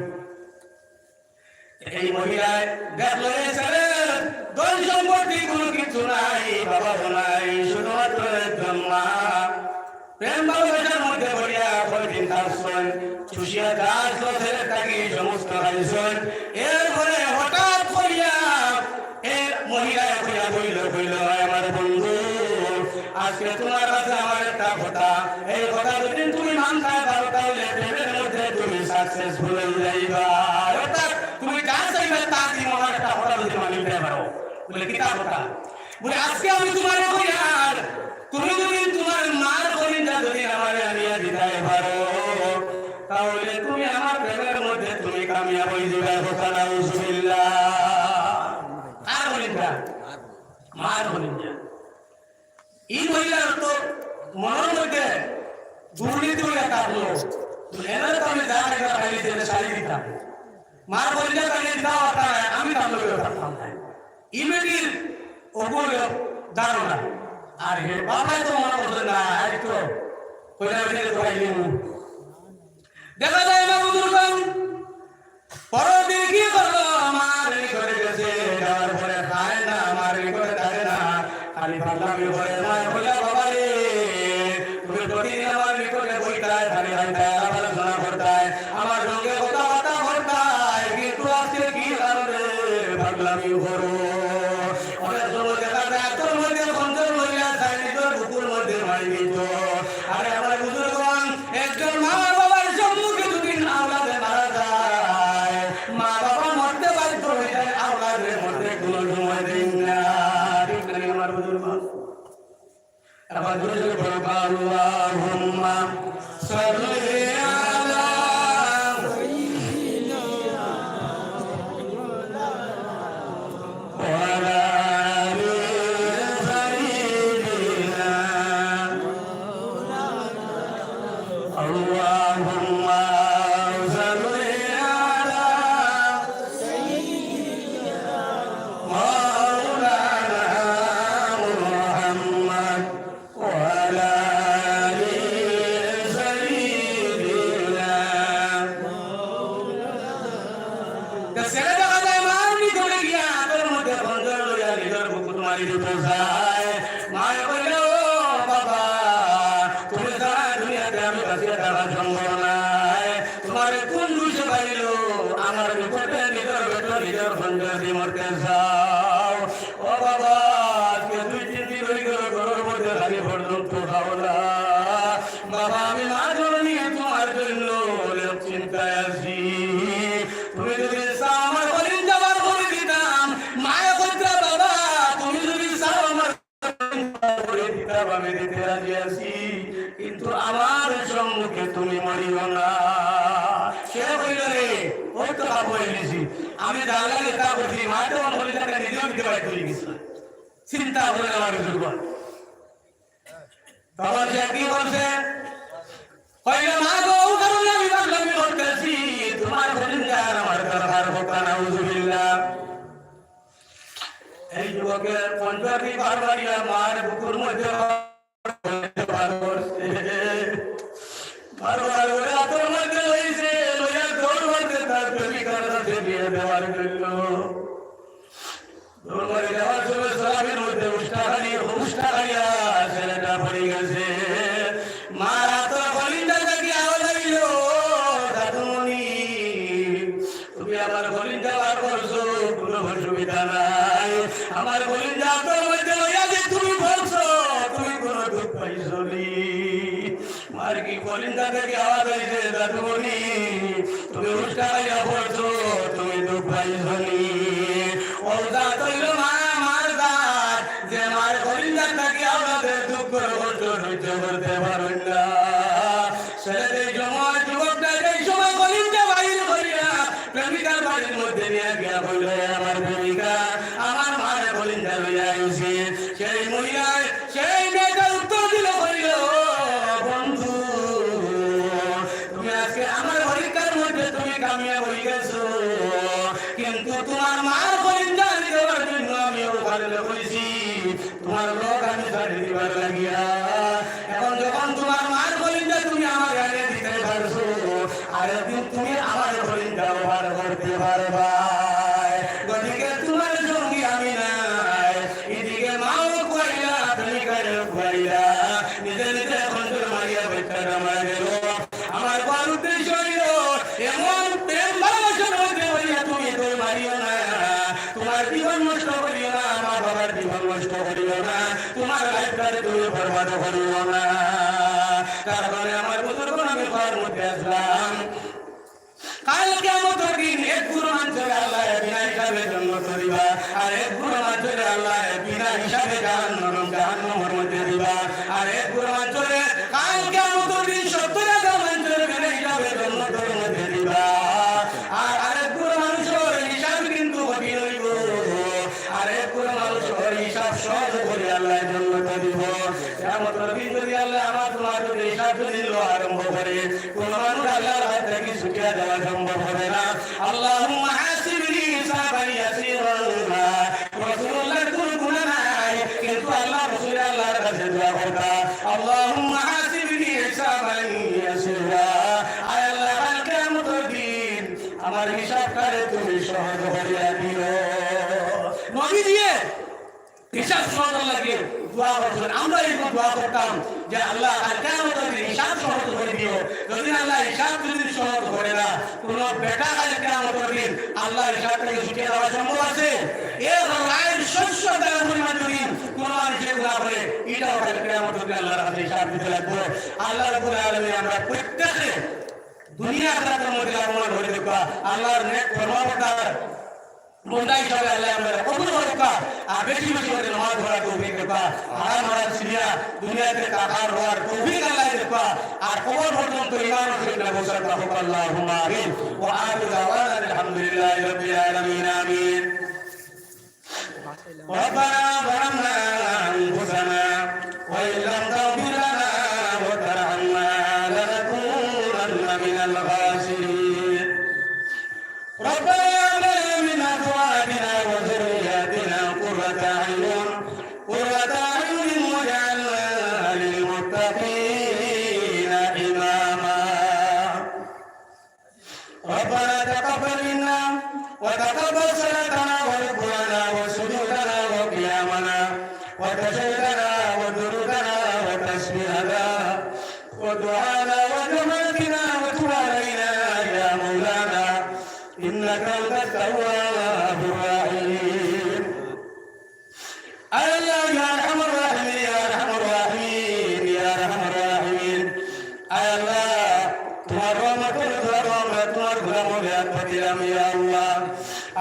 এই মহিলায় দেখলো এই ছেলের ধন সম্পত্তি কোনো কিছু নাই বাবা নাই শুধুমাত্র একজন মা প্রেম ভালোবাসার মধ্যে বলিয়া কয়দিন থাকছেন চুষিয়া গাছ ছেলে থাকি সমস্ত খাইছেন এরপরে হঠাৎ করিয়া এই মহিলায় কইয়া কইল আমার বন্ধু আজকে তোমার কাছে আমার একটা কথা এই কথা যদি তুমি মানতে পারো তাহলে প্রেমের মধ্যে তুমি সাকসেসফুল হয়ে যাইবা অর্থাৎ তুমি যা চাইবে তা দিয়ে আমার একটা কথা যদি মানিতে পারো বলে কি তা কথা বলে আজকে আমি তোমার কইয়ার তুমি যদি তোমার মার কলিজা যদি আমারে আনিয়া দিতে পারো তাহলে তুমি আমার প্রেমের মধ্যে তুমি কামিয়াব হয়ে যাবে কথা নাউজুবিল্লাহ আর কলিজা মার কলিজা এই মহিলার তো মনের মধ্যে দুর্নীতি হয়ে কাটলো এনার তো আমি যা টাকা খাইলে দিলে শাড়ি দিতাম মার কলিজা খাইলে দিতাম আমি তার লোকের পারতাম না ইমেটির ওপর ধারণা আর হে বাবাই তো মনে করছে না একটু কইলা বেরিয়ে তো খাইলি দেখা যায় না বুঝুন পরদিন কি করলো আমার করে গেছে যাওয়ার পরে খায় না আমার করে থাকে না খালি পাল্লামি করে না বলে বাবা রে তুমি প্রতিদিন আমার নিকটে বইতায় খালি হাইতায় আলোচনা করতায় আমার সঙ্গে কথাবার্তা করতায় কিন্তু আজকে কি কারণে পাগলামি করো অনেক সময় দেখা যায় তোর মধ্যে বন্ধের মহিলা চাই নিজের বুকুর মধ্যে মারি দিত আরে আমার বুজুর্গণ একজন মা বাবার সম্মুখে যদি আওলাদে মারা যায় মা বাবা মরতে বাধ্য হয়ে যায় আওলাদের মধ্যে কোনো সময় দিন না ঠিক না আমার বুজুর্গণ আবার জোরে জোরে বলবো আল্লাহুম্মা সাল্লি আলা বাবা আমি মা জননী তোমার জন্য আছি, কিন্তু আমার সম্মুখে তুমি মরিও না। সে বলল রে ওই তো কাবু হয়ে গেছি, আমি দাঁড়ালে তা করছি মাঠে বলি তাকে নিজেও দিতে পারি তুলে গেছি, চিন্তা করে আমার দুর্বল। তখন সে কি করছে, কইল মা গো কারণ আমি পাগলামি করতেছি, তোমার কলিজার আমার দরকার হোকা নাউজুবিল্লাহ। এই যুবকের পঞ্চায়েত বারবারিয়া মার বুকুর মধ্যে বার করছে, বারবার ওরা তোর মধ্যে লইছে, লইয়া তোর মধ্যে তার প্রেমিকার সাথে বিয়ে দেওয়ার জন্য তোর মধ্যে দেওয়ার জন্য সালামের মধ্যে উষ্টা হারিয়া ছেলেটা পড়ে গেছে। মারা তোর কলিজা থেকে আওয়াজ হইল, দাদুমণি তুমি আমার কলিজা বার করছো, কোনো অসুবিধা নাই। আমার কলিজা তোর মধ্যে লইয়া যে তুমি বলছো তুমি কোনো দুঃখ পাইছো নি। মার কি কলিজা থেকে আওয়াজ হইছে, দাদুমণি তুমি উষ্টা হারিয়া পড়ছো, তুমি দুঃখ পাইছো নি। ও দাঁত হইল মার দাঁত, যে মার কলিজা থেকে আমাদের দুঃখ কষ্ট সহ্য করতে পারেন না। ছেলেদের সময় যুবকটা যেই সময় কলিজা বাইর করিয়া প্রেমিকার বাড়ির মধ্যে নিয়ে গিয়া বলল, আমার প্রেমিকা আমার মার কলিজা লইয়া আইছে। সেই মহিলায় সেই মেয়েটা উত্তর দিল, করিল বন্ধু তুমি আজকে আমার পরীক্ষার মধ্যে তুমি কামিয়াব হয়ে গেছো, কিন্তু তোমার মার কলিজা দেওয়ার জন্য আমি ওখানে করেছি, তোমার লোক আমি ছাড়ি দিবার লাগিয়া। এখন যখন তোমার মার কলিজা তুমি আমার আগে দিতে পারছো, আর একদিন তুমি আমার কলিজা ব্যবহার করতে পারবা। গতিকে তোমার সঙ্গী আমি নাই, এদিকে মাও কইলা তুমি কারে কইলা, নিজে নিজে এখন তোর মারিয়া বেচারা মারা গেল। আমার কোন উদ্দেশ্য হইল এমন প্রেম ভালোবাসার মধ্যে হইয়া তুমি তোর মারিও না, তোমার জীবন নষ্ট করিও না, আমার বাবার জীবন নষ্ট করিও না, তোমার লাইফটারে তুমি বরবাদ করিও না। তার কারণে আমার বুজুর্গ আমি ঘর মধ্যে আসলাম, কাল কিয়ামতের দিন এক গুরু মানছে আল্লাহ বিনা হিসাবে জান্নাত দিবা, আর এক গুরু মানছে আল্লাহ বিনা হিসাবে জাহান্নামের মধ্যে দিবা, আর এক গুরু মানছে কাল কিয়ামতের দিন 70,000 মানুষের বিনা হিসাবে জান্নাতের মধ্যে দিবা। আর আরেক গুরু মানুষের হিসাব কিন্তু কঠিন হইব, আরেক গুরু মানুষের হিসাব সহজ করে আল্লাহ জান্নাত দিব। কিয়ামতের দিন যদি আল্লাহ আমার তোমার যদি হিসাব দিল আরম্ভ করে, কোন মানুষ আল্লাহর হাত থেকে ছুটিয়া দেওয়া সম্ভব হবে না। আল্লাহুম্মা হাসিবনি হিসাবান ইয়াসীরা, রাসূলুল্লাহর কোন গুনাহ নাই, কিন্তু আল্লাহ রাসূল আল্লাহর কাছে দোয়া করতা, আল্লাহুম্মা হাসিবনি হিসাবান ইয়াসীরা, আয় আল্লাহ কাল কিয়ামতের দিন আমার হিসাবটারে তুমি সহজ করিয়া দিও। নবী দিয়ে হিসাব সহজ লাগে দোয়া করতেন, আমরা এই দোয়া করতাম যে আল্লাহ কিয়ামতের দিন হিসাব সহজ করে দিও। যদি আল্লাহ হিসাব যদি সহজ করে না, কোন বেটা কালে কিয়ামতের দিন আল্লাহ হিসাব থেকে ছুটিয়ে দেওয়া সম্ভব আছে? এর রায়ের শস্য দেওয়ার পরিমাণ যদি কোন মানুষের গুনাহ করে, এটাও কালে কিয়ামতের দিন আল্লাহর কাছে হিসাব দিতে লাগবে। আল্লাহ রাব্বুল আলামিন আমরা প্রত্যেকে দুনিয়া আখিরাতের মধ্যে আমরা ধরে দেখবা আল্লাহর নেক কর্মকর্তার বন্ধা হিসাবে আল্লাহ আমরা কবুল করবা, আর বেশি বেশি করে নামাজ পড়ার তৌফিক দেবা, হারাম হারাম সিরিয়া দুনিয়াতে কাফার হওয়ার তৌফিক আল্লাহ দেবা, আর কবর পর্যন্ত ঈমান করে বসার তৌফিক আল্লাহুম্মা আমিন। ওয়া আখিরু দাওয়ানা আলহামদুলিল্লাহি রাব্বিল আলামিন, আমিন। ربنا ظلمنا أنفسنا وإن لم تغفر لنا وترحمنا لنكونن من الخاسرين. ربنا هب لنا من أزواجنا وذرياتنا قرة أعين واجعلنا للمتقين إماما. ربنا تقبل منا وتقبل صلاتنا وركوعنا وسجودنا وقيامنا وتشهدنا ودرودنا وتسبيحنا ودعانا وجمعتنا وتب علينا يا مولانا إنك أنت التواب الرحيم. الله يا أرحم الراحمين يا أرحم الراحمين يا أرحم الراحمين. الله তোমার রহমতের দ্বারা আমরা তোমার গোলামে আত্মা দিলাম ইয়া আল্লাহ।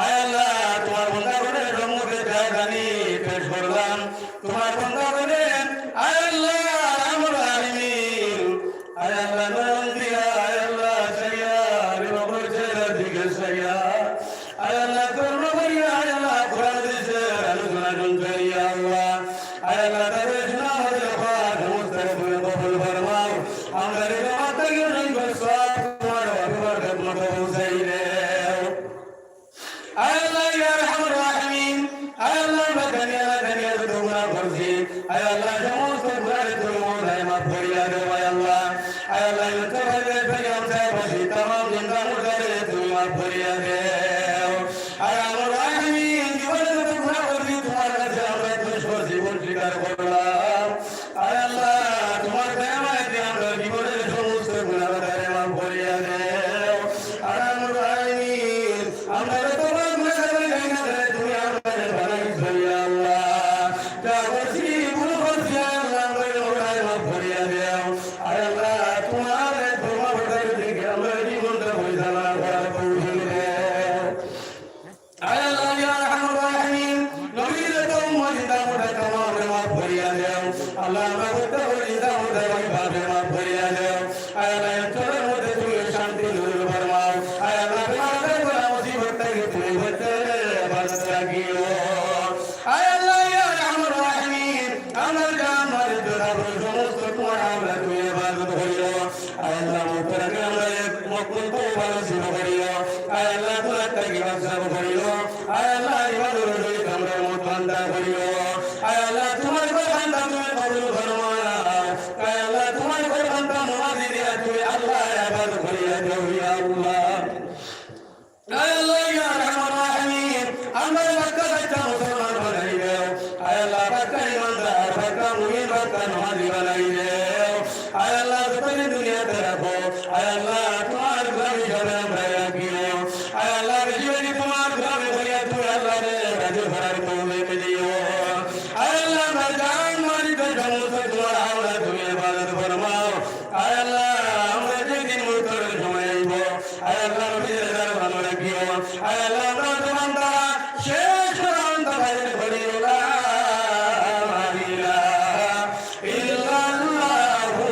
আল্লাহ তোমার বন্দাগণের রহমতের জায়গানি পেশ করলাম, তোমার বন্দাগণের আল্লাহ আমরা আয় আল্লাহ যতদিন দুনিয়াতে রাখো আয় আল্লাহ তোমার গোলামি হিসাবে আমরা রাখিও আয় আল্লাহ জীবনে তোমার গোলামি হইয়া তুমি আল্লাহ রাজি করার তৌফিক দিও আয় আল্লাহ আমরা জান মালিক সমস্ত তোমার আমরা তুমি ইবাদত ফরমাও আয় আল্লাহ আমরা যেদিন মৃত্যুর সময় আইব আয় আল্লাহ নবীর ভালো রাখিও আয় আল্লাহ আমরা তোমার দ্বারা শেষ পর্যন্ত বাইরে পড়ি লা ইলাহা ইল্লাল্লাহু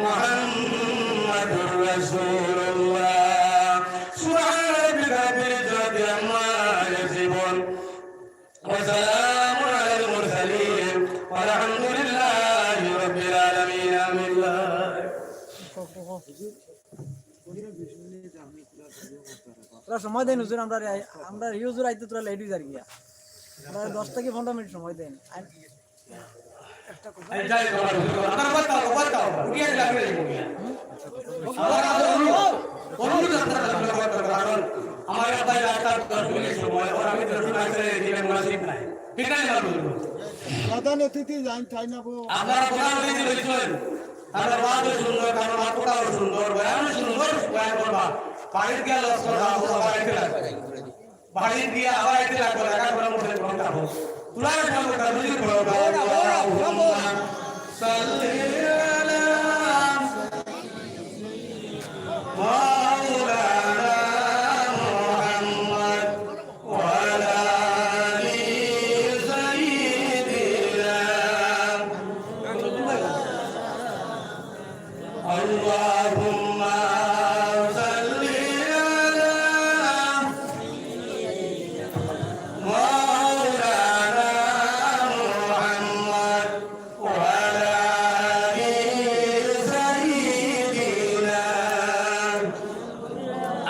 মুহাম্মাদুর রাসূলুল্লাহ সুবহান রাব্বিকা রাব্বিল ইজ্জাতি আম্মা ইয়াসিফুন ওয়া সালামুন আলাল মুরসালিন ওয়ালহামদুলিল্লাহি রাব্বিল আলামিন আমিন তোরা সময় দেন হুজুর আমরা হুজুর আইতে তোরা লেট হয়ে যার গিয়া আমরা 10 থেকে 15 মিনিট সময় দেন একটা কথা এই যাই তোমার হুজুর আপনারা বাতাও উঠিয়ে লাগবে আবার অনুরোধ আপনারা কারণ আমার ভাই রাস্তার 10 মিনিট সময় আর আমি 10 মিনিট করে দিলে মুনাসিব নাই ঠিক আছে না হুজুর প্রধান অতিথি যাই তাই না আপনারা প্রধান অতিথি হইছেন তাহলে বাদ সুন্দর কারণ মাথাটাও সুন্দর বয়ান সুন্দর বয়ান করবা বাড়ির গিয়ে লস করবা বাড়িতে লাগবে বাড়ির গিয়ে আবার এতে লাগবে একা করে মধ্যে ঘন্টা হোক তুলার সঙ্গে কথা বুঝি করবা সাল্লি আলা মাওলানা মুহাম্মদ ওয়া আলা আলি সাইয়্যিদিনা আল্লাহুম্মা সাল্লি আলা মাওলানা মুহাম্মদ ওয়া আলা আলি সাইয়্যিদিনা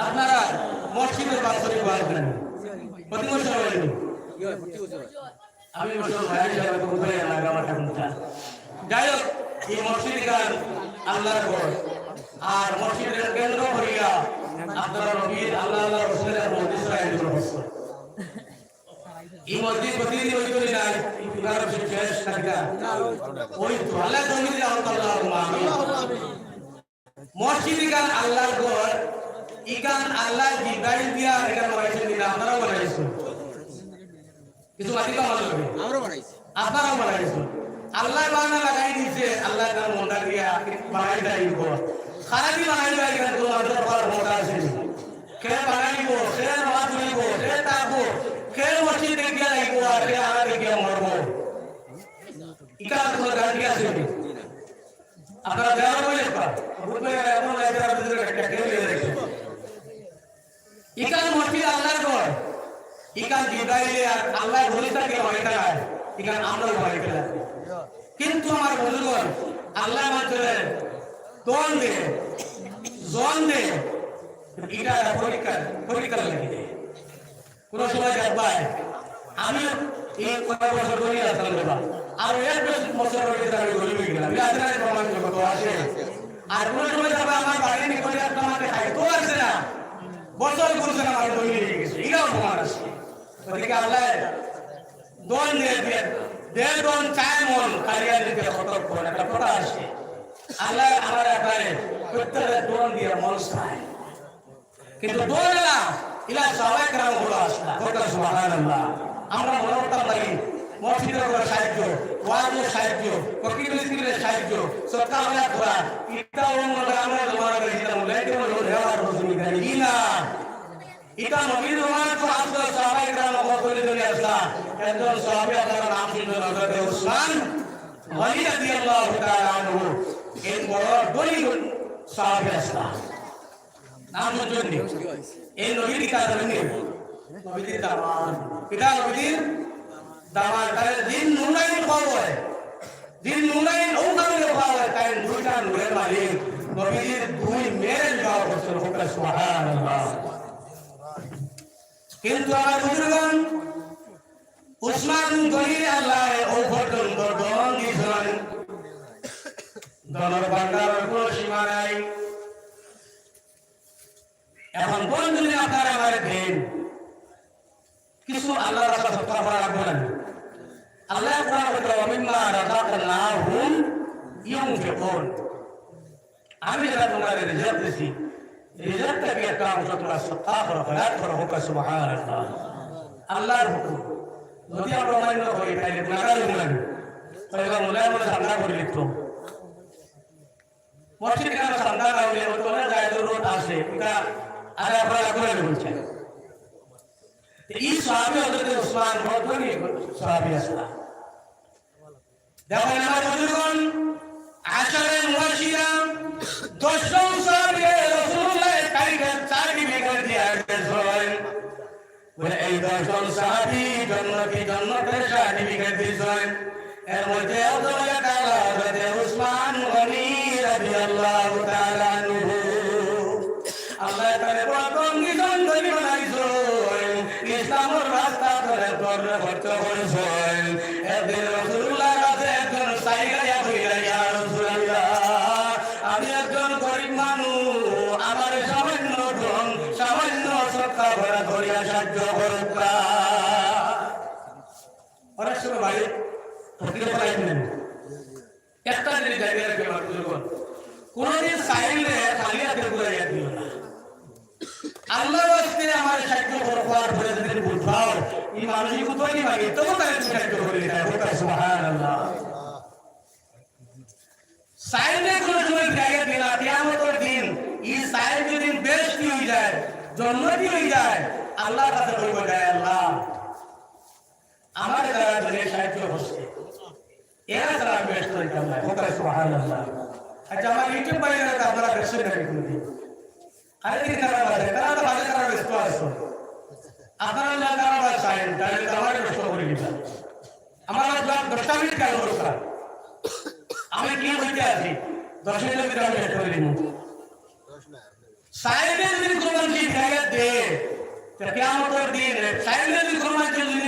আপনারা মসজিদের বাসরে বাড়বেন প্রতি বছর হয় আমি বছর ভাই হিসাবে তো বুঝাই না আমার ঠাকুরটা যাই হোক এই মসজিদ গান আল্লাহর ঘর আর মসজিদের কেন্দ্র হইয়া আপনারা নবীর আল্লাহ আল্লাহ রসুলের মসজিদ আয়োজন করছে এই মসজিদ প্রতিদিন ওই করে যায় ইফতার শেষ থাকা ওই তো আল্লাহ জমিতে আল্লাহ মসজিদ গান আল্লাহর ঘর ইগান আল্লাহ জিব্রাইল দিয়া এখানে বানাইছেন কিনা আপনারাও বানাইছেন কিছু মাটিকা মানুষ আমরাও বানাইছি আপনারাও বানাইছেন আল্লাহ বানা লাগাই দিয়েছে আল্লাহ তার মনটা দিয়া বানাই দিব খারাপি বানাই দেয় এখানে কোনো মানুষের পাওয়ার মনটা আছে কে বানাই দিব সে নামাজ পড়িব সে তাকবো কে মসজিদে গিয়া লাগবো আর কে আগে গিয়া মরবো ইকার কোনো গাড়ি আছে আপনারা দেওয়ার বলে বুঝবে এমন একটা ভিতরে একটা কেউ রেখে ইকান মসজিদ আল্লাহর ঘর ইকান জিব্রাইল আর আল্লাহ বলিটাকে হয়টা ইকান আমরা হয়টা কিন্তু আমার বন্ধুগণ আল্লাহ মাত্র দোন দে জন দে এটা পরীক্ষা লাগে কোন সময় দেখবাই আমি এই কয়েক বছর ধরে আসলাম বাবা আর এক বছর ধরে আমি গরিব হয়ে গেলাম রাজনীতির প্রমাণ কত আসে আর কোন সময় যাবে আমার বাড়ি নিকটে একটা আমাকে খাই তো আসে না বছর করছে না আমার দই নিয়ে গেছে এটাও প্রমাণ আছে ওদিকে আল্লাহ দোন দিয়ে দেড় দোন চায় মন কালিয়া দিতে ফটো করে একটা ফটো আসে আল্লাহ আমার এবারে প্রত্যেকটা দোন দিয়ে মন চায় কিন্তু দোন না ইলা সবাই গ্রাম হলো আসলা কথা সুবহানাল্লাহ আমরা মনে করতাম নাকি মসজিদের উপর সাহায্য ওয়াজের সাহায্য ফকির মিসকিনের সাহায্য সরকার হয়ে করা এটা আমরা জমানা করে দিতাম লেটে হলো নেওয়ার রসুমি গাড়ি না এটা নবীর রহমান তো আসলে সবাই গ্রাম করে চলে আসলা একজন সাহাবী আপনার নাম শুনলেন হযরত উসমান গনি রাদিয়াল্লাহু তাআলা আনহু এই বড় গনি সাহাবী আসলা নাম শুনলেন এই নবীর কাজ নেই নবীর দামান এটা নবীর দামান তার দিন নুরাইন পাওয়া দিন নুরাইন ও কারণে পাওয়া তাই দুইটা নূরের মালিক নবীর দুই মেয়ের বিবাহ করছেন হোক সুবহানাল্লাহ কিন্তু আমার বুজুর্গগণ উসমান গনি আল্লাহ ও পর্যন্ত দন দিয়েছেন দনের ভান্ডারের কোনো সীমা নাই এখন কোন দিনে আপনারা আমার দেন কিছু আল্লাহর রাস্তা সত্য করা লাগবে না আল্লাহ কোরআন বলে মিম্মা রাযাকনাহুম ইউনফিকুন আমি যারা তোমরা রিজার্ভ দিছি রিজার্ভটাকে একটা অংশ তোমরা সত্তা করো হয়াত করো হোক সুবহানাল্লাহ আল্লাহর হুকুম যদি আমরা অমান্য করি তাহলে গুনাহগার হইব না তাহলে মোলায় মোলা সামনা করে লিখতো মসজিদ কেন সামনা না হইলে ওই তোমরা গায়ে রোড আসে এটা আরে আপনারা করে বলছেন এই সাহাবী হযরত উসমান বহুত বড় সাহাবী আসলা দেখেন আমার বুজুর্গগণ আশারে মুবাশশিরা 10 জন সাহাবী রাসূলুল্লাহর তারিখের 4 বিঘা দিয়ে গেছেন বলে এই 10 জন সাহাবী জান্নাতের সার্টিফিকেট দিয়েছেন এর মধ্যে আল্লাহ তাআলা হযরত উসমান গনি রাদিয়াল্লাহু তাআলা আনহু আল্লাহ তাআলা প্রথম নিজন ধরে বানাইছেন ইসলামের রাস্তা ধরে ভর্তি করেছেন এদিন রাসূলুল্লাহর কাছে একজন সাইগায়া হইয়া ইয়া রাসূলুল্লাহ আমি একজন গরিব মানুষ আমার সামান্য ধন সামান্য সৎকা ভরা ধরিয়া সাহায্য করুক অনেক সময় ভাই ফকিরে পাইবেন একটা জিনিস জায়গায় রাখবে আমার বুজুর্গগণ কোনদিন সাইলে খালি হাতে ঘুরাইয়া দিও না আল্লাহ ওয়াস্তে আমার সাহায্য করবার পরে যদি বুঝাও এই মানুষই কোথায় মাগে তবু তাকে সাহায্য করে দিতে হবে সুবহানাল্লাহ সাইলে কোন সময় জায়গা দিলা কিয়ামতের দিন এই সাইল যদি বেশি হয়ে যায় জন্নতি হয়ে যায় আল্লাহর কাছে বলবো যায় আল্লাহ আমার দ্বারা যদি সাহায্য হচ্ছে এরা দ্বারা বেশ হইতাম না হোক সুবহানাল্লাহ আচ্ছা আমার ইউটিউব বাইরে আপনারা বেশ করে আরেকদিন কারা বাজে তারা তো বাজে কারা ব্যস্ত আছে আপনারা না কারা বাজেন তাহলে আমার ব্যস্ত করে দিবেন আমার আজ 10 মিনিট কাজ করব আমি কি বলতে আছি 10 মিনিটের ভিতরে আমি শেষ করে দিব সাইডে যদি কোরবান কি জায়গা দে তো কিয়ামতের দিন সাইডে যদি কোরবান যদি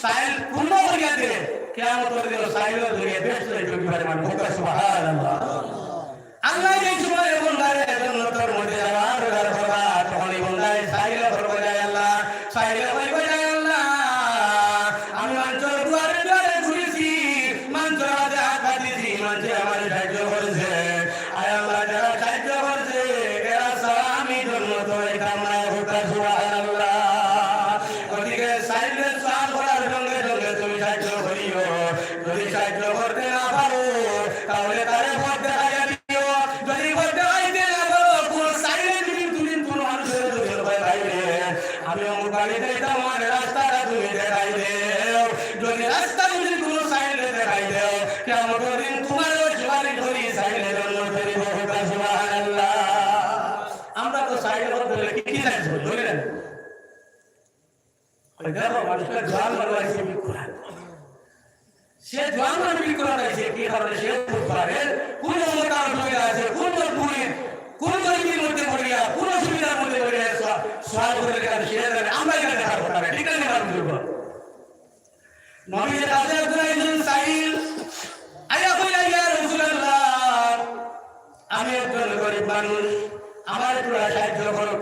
সাইল পূর্ণ করিয়া দে কিয়ামতের দিন সাইলে ধরিয়া ব্যস্ত হয়ে যাবে মানে হোক সুবহানাল্লাহ আল্লাহ এই সময় বন্দারে জান্নাতের মধ্যে যাওয়ার কথা তখন এই বন্দায় সাইলে করবে যায় আল্লাহ সাইলে করবে যায় আল্লাহ আমি মঞ্চের দুয়ারে দুয়ারে ঘুরেছি মঞ্চের মাঝে হাত দিয়েছি মঞ্চে আমার সাহায্য করেছে আয় আল্লাহ যারা সাহায্য করছে এরা সালামি জান্নাত কামনা হোক সুবহানাল্লাহ ওদিকে সাইলে সাল করার সঙ্গে সঙ্গে তুমি সাহায্য করিও যদি সাহায্য করতে না পারো তাহলে তারে ভোট দেখা যাবে আমি অমুক বাড়িতে তোমার রাস্তাটা তুমি দেখাই দেও যদি রাস্তা যদি কোনো সাইডে দেখাই দেও কেমন দিন তোমার জোয়ারি ধরি সাইডে জন্ম ধরি বহু সুবহানাল্লাহ আমরা তো সাইডে বলতে কি জানি ধরে নেন ওই দেখো মানুষের জোয়ান বানাইছে বিকুরা সে জোয়ান মানে বিকুরা আছে কি কারণে সে পারে কোন মোটা হয়ে আছে কোন পুরি কোন জমির মধ্যে পড়িয়া কোন সুবিধার মধ্যে পড়িয়া সওয়াল করে কাছে শেয়ার করে আমরা এখানে দেখা করতে হবে ঠিক আছে বাবু নবীর কাছে একজন সাইল আয়া কইলা ইয়া রাসূলুল্লাহ আমি একজন গরিব মানুষ আমার একটু সাহায্য করো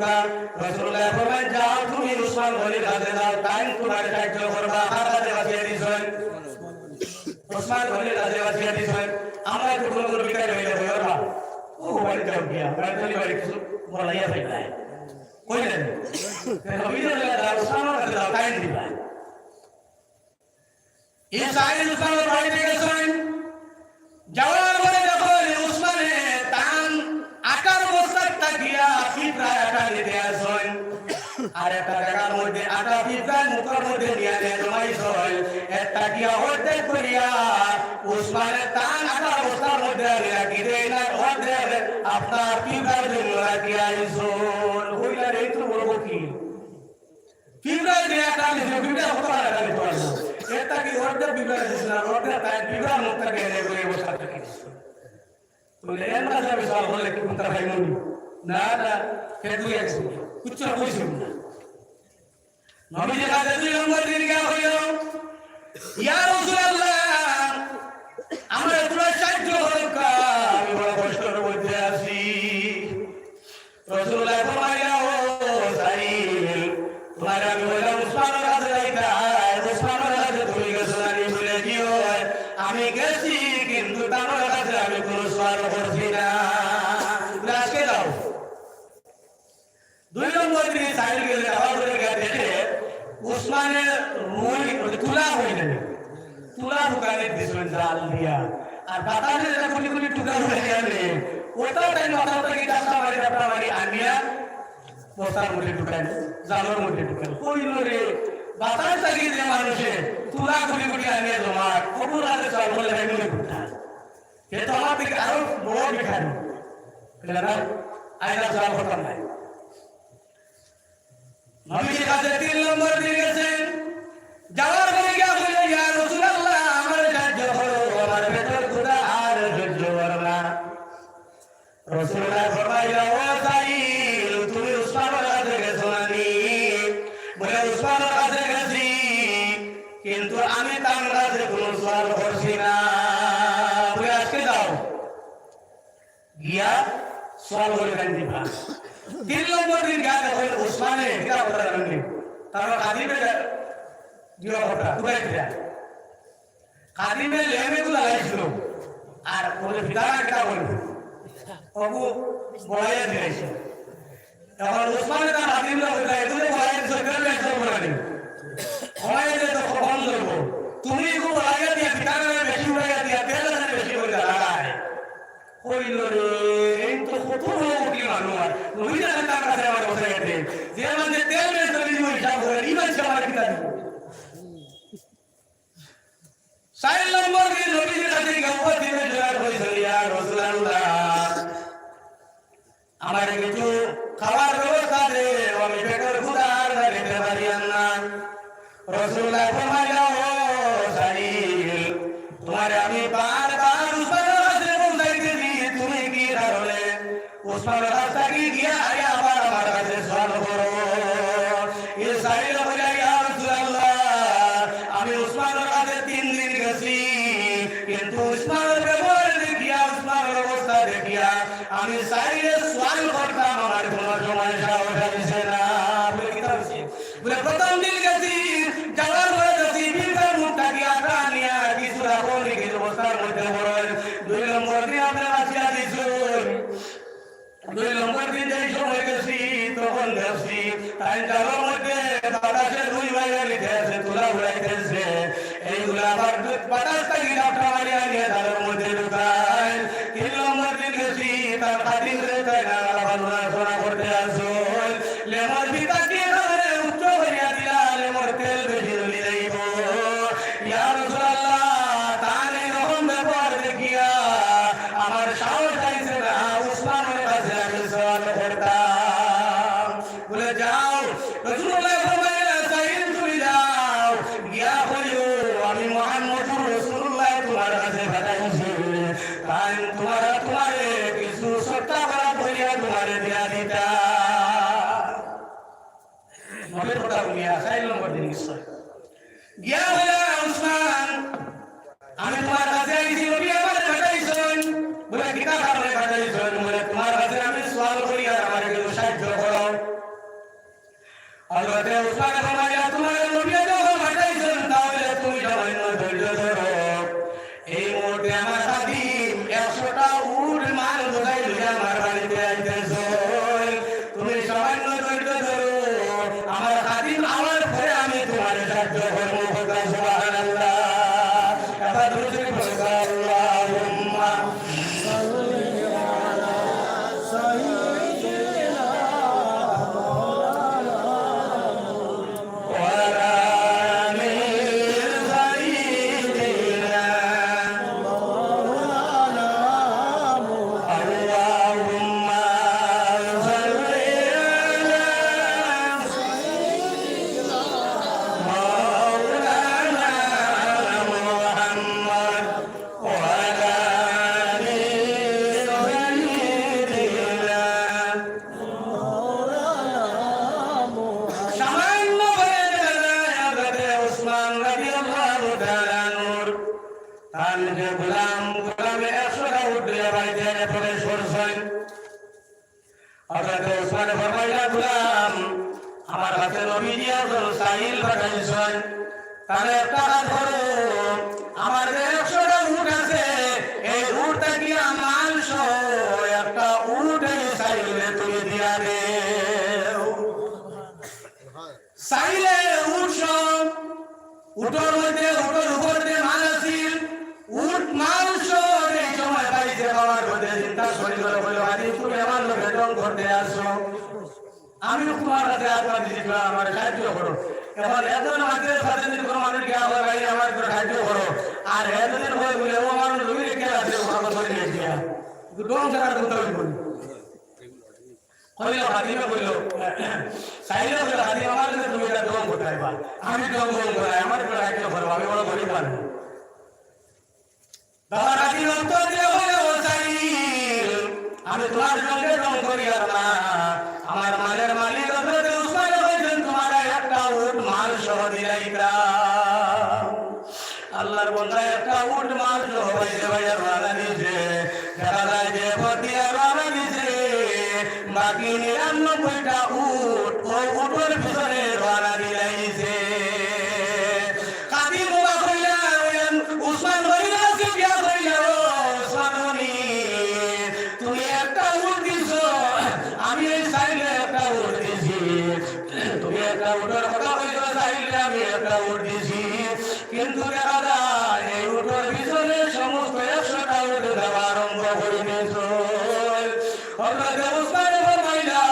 রাসূলুল্লাহ ফরমায় যাও তুমি উসমান গনির কাছে যাও তাই তোমার সাহায্য করবা আমার কাছে বাঁচিয়ে দিছেন উসমান গনির কাছে বাঁচিয়ে দিছেন আমরা একটু কোনো বিকার হইলে বলবা ও বাড়ি যাও গিয়া বাড়ি কিছু বলাইয়া পাইলা কইলেন নবীর কাছে উসমান কাছে যাও তাই দিবা এই সাইল উসমান বাড়িতে গেছেন যাওয়ার পরে যখন উসমানে তান আকার বস্তার তাকিয়া পিঁপড়ায় আটা নিতে আসেন আর একটা জায়গার মধ্যে আটা পিঁপড়ায় মুখের মধ্যে নিয়ে জমাইছেন একটা গিয়া অর্ধেক করিয়া উসমানের তান আকার বস্তার মধ্যে রাখি দেয় না অর্ধেক আপনার পিঁপড়ার জন্য রাখিয়া আইসন হইলার এই তো বলবো কি পিঁপড়ায় দিয়ে আটা নিছে পিঁপড়া কত আটা নিতে পারবো এটা কি অর্ধেক পিঁপড়া দিছে না অর্ধেক তাই পিঁপড়ার মুখটাকে এনে করে বসা থাকে বলে এমন যাবে সব বলে কি কোনটা ভাই মনি না না কে দুই আছে কুচ্চ কইছ না নবী যে কাছে দুই নম্বর দিন গিয়া হইল ইয়া রাসূলুল্লাহ আমরা পুরো সাহায্য করুক আমি বড় কষ্টের মধ্যে আছি রাসূলুল্লাহ ফরমাইয়া ও সাইল তোমার আমি বললাম উসমানের কাছে যাইতা উসমানের কাছে তুমি গেছো আমি বলে দিও আমি গেছি কিন্তু তার কাছে আমি কোনো সওয়াল করছি না উসমানের রুই তুলা হয়ে যাবে তুলা ঢুকানে দিয়েছিলেন জাল দিয়া আর বাতাসে যেটা কুলি কুলি টুকা হয়ে গেলে ওটাও তাই মাথা থেকে চাষা বাড়ি আনিয়া বস্তার মধ্যে ঢুকান জালের মধ্যে ঢুকান কইল রে বাতাস থেকে যে মানুষে তুলা কুলি কুলি আনিয়া জমা খবর আছে চাল বলে এগুলো ঢুকান সে তো আমার থেকে আরো বড় দেখানো আয়না চাল করতাম নাই নবীর কাছে 3 নম্বর দিয়ে গেছেন যাওয়ার পরে গিয়া বলে ইয়া রাসূলুল্লাহ আমার সাহায্য করো আমার পেটের ক্ষুধা আর সহ্য করব না রাসূলুল্লাহ ফরমাইলেন ও সাইল তুমি উসমানের কাছে গেছো নানি বলে উসমানের কাছে গেছি কিন্তু আমি তার কাছে কোনো সওয়াল করছি না বলে আজকে যাও গিয়া সওয়াল করে দেন দিবা 3 নম্বর দিন গিয়া দেখো উসমানে কিরা কথা জানেন তার কাদিমে দিও কথা তুই কিরা কাদিমে লেমে গুলো লাগাইছিল আর বলে ভিতরা কিরা বলবো ওগো বড়াইয়া দিয়েছে এখন উসমানে তার কাদিমে বলে এগুলো বড়াইয়া সরকার লাগাইছে বলে হয় যে তো কখন করব তুমি এগুলো বড়াইয়া দিয়া ভিতরা বেশি বড়াইয়া দিয়া তেল বেশি বলে লাগায় কইল রে এই তো কত কি মানুষ নবীরা তার কাছে আমার কথা গেছে যে মানে তেল বেশি তুমি হিসাব করে ইমান সবার কিতা দিব 4 নম্বর দিন নবীর কাছে গপ্পা দিবে জোয়ার হইছিল ইয়া রাসূলুল্লাহ আমার কিছু খাবার ব্যবস্থা দে আমি পেটের ক্ষুধা আর দিতে পারি না রাসূলুল্লাহ ফরমাইলেন ও সাইল তোমারে আমি বারবার উসমানের কাছে বলতেছি তুমি কি ধরলে উসমানের কাছে গিয়া আবার আমার কাছে সওয়াল করো এই সাইল বলে ইয়া রাসূলুল্লাহ আমি উসমানের কাছে 3 দিন গেছি কিন্তু উসমানের ব্যবহার দেখিয়া উসমানের অবস্থা দেখিয়া আমি সাইলে সওয়াল করতাম আমার কোনো সময় সাহস হইছে না বলে কি হইছে বলে প্রথম দিন গেছি যাওয়ার পরে গেছি বিলকার মুখটা গিয়া প্রাণিয়া কিছু রাখনি কিছু অবস্থার মধ্যে বলেন 2 নম্বর দিন আপনার আসিয়া দিছুন 2 নম্বর দিন যেই সময় গেছি তখন দেখছি তাই জালের মধ্যে বাতাসে রুই বাইরে লিখেছে তুলা উড়াইতেছে এইগুলা আবার বাতাস থেকে ডাক্তার মারিয়া নিয়ে জালের মধ্যে ঢুকায় 3 নম্বর দিন গেছি তার খাতির রে তাই না আলোচনা করতে আসুন লেমর পিতা কি ধরে উচ্চ করিয়া দিলা লেমর তেল বেশি জ্বলি যাইব ইয়া রাসূলুল্লাহ তার এরকম ব্যবহার দেখিয়া আমার সাহস হইছে না উসমানের কাছে আমি সওয়াল করতাম বলে যাও রাসূলুল্লাহ ফরমাইলেন সাইল তুমি যাও গিয়া বলিও আমি মুহাম্মদুর রাসূলুল্লাহ তোমার কাছে পাঠাইছি তাই তোমারে কিছু সত্তা বলা বলিয়া তোমারে দিয়া দিতা নবীর কথা বলিয়া 4 নম্বর দিন গিয়া বলে উসমান আমি তোমার কাছে আইছি নবী আমার পাঠাইছেন বলে কিতা কারণে পাঠাইছেন বলে তোমার কাছে আমি সওয়াল করি আর আমার কিছু সাহায্য করো হযরত উসমান ফরমাইলেন তোমার নবী যখন পাঠাইছেন তাহলে তুমি সামান্য ধৈর্য ধরো এই মুহূর্তে আমার সাথী 100টা উট মাল বোঝাই লইয়া আমার বাড়িতে আইতেছো তুমি সামান্য ধৈর্য ধরো আমার খাদিম আমার পরে আমি তোমার সাহায্য করবো সুবহানাল্লাহ এবার দুরূদ পড়ো আল্লাহুম্মা সাল্লি আলা সাইয়্যিদিনা ওয়া আলা আলি সাইয়্যিদিনা মাওলানা আল্লাহুম্মা সাল্লি আলা সাইয়্যিদিনা মাওলানা মুহাম্মদ ওয়া আলা আলি সাইয়্যিদিনা সামান্য হযরত উসমান রাদিয়াল্লাহু তাআলা আনহু তার যে গোলামে 100টা উট দিয়ে বাড়িতে এনে প্রবেশ করছেন হযরত উসমান ফরমাইলেন গোলাম আমার কাছে নবীজি একজন সাইল পাঠাইছেন তাহলে একটা কাজ করো আমার যে 100টা উট আছে এই উটটা কি আমার একটা উট এই সাইলে তুমি দিয়া দে সাইলে উট উটোর মধ্যে উটোর উপর দিয়ে মাল আসিল উট মাংস এই সময় পাইছে বাবার মধ্যে চিন্তা শরীর করে বলল আরে তুমি আমার লোকে রং করতে আসো আমি তোমার কাছে আপনার দিয়েছিলাম আমার সাহায্য করো এখন এতজন আমাদের সাথে যদি কোনো মানুষকে আবার গাড়ি আমার করে সাহায্য করো আর এতদিন হয়ে বলে ও মানুষ রবি রেখে আছে ওরা করে নিয়ে দিয়া রং ছাড়া করতে হবে কইলো হাতিমে কইলো সাইলে কইলো হাতিমে আমার কাছে তুমি এটা রং করতে পারবা আমি রং করে আমার করে সাহায্য করবো আমি বড় গরিব মানুষ বাবা রাজি অন্তর দিয়ে হইলো সাইল আমি তোমার সঙ্গে রং করি আর না আমার মালের মালিক হযরত উসমান বলেন তোমার একটা উট মাল সহ দিলাইতা আল্লাহর বান্দা একটা উট মাল সহ বাইরে বাইরে রানা দিছে যারা যায় যে ফতিয়া রানা দিছে বাকি 99টা উট ওই উটের পিছনে রানা দিলাইছে কাদি মুবা কইলা উসমান বলিলা সিবিয়া কইলা উসমান বলি তুমি একটা উট দিছো আমি এই সাইলে একটা উট দিছি তুমি একটা উটের কথা কইছো সাইলে আমি একটা উট দিছি কিন্তু দেখা যায় এই উটের পিছনে সমস্ত 100টা উট দেওয়া আরম্ভ করে দিয়েছো হযরত উসমান ফরমাইলা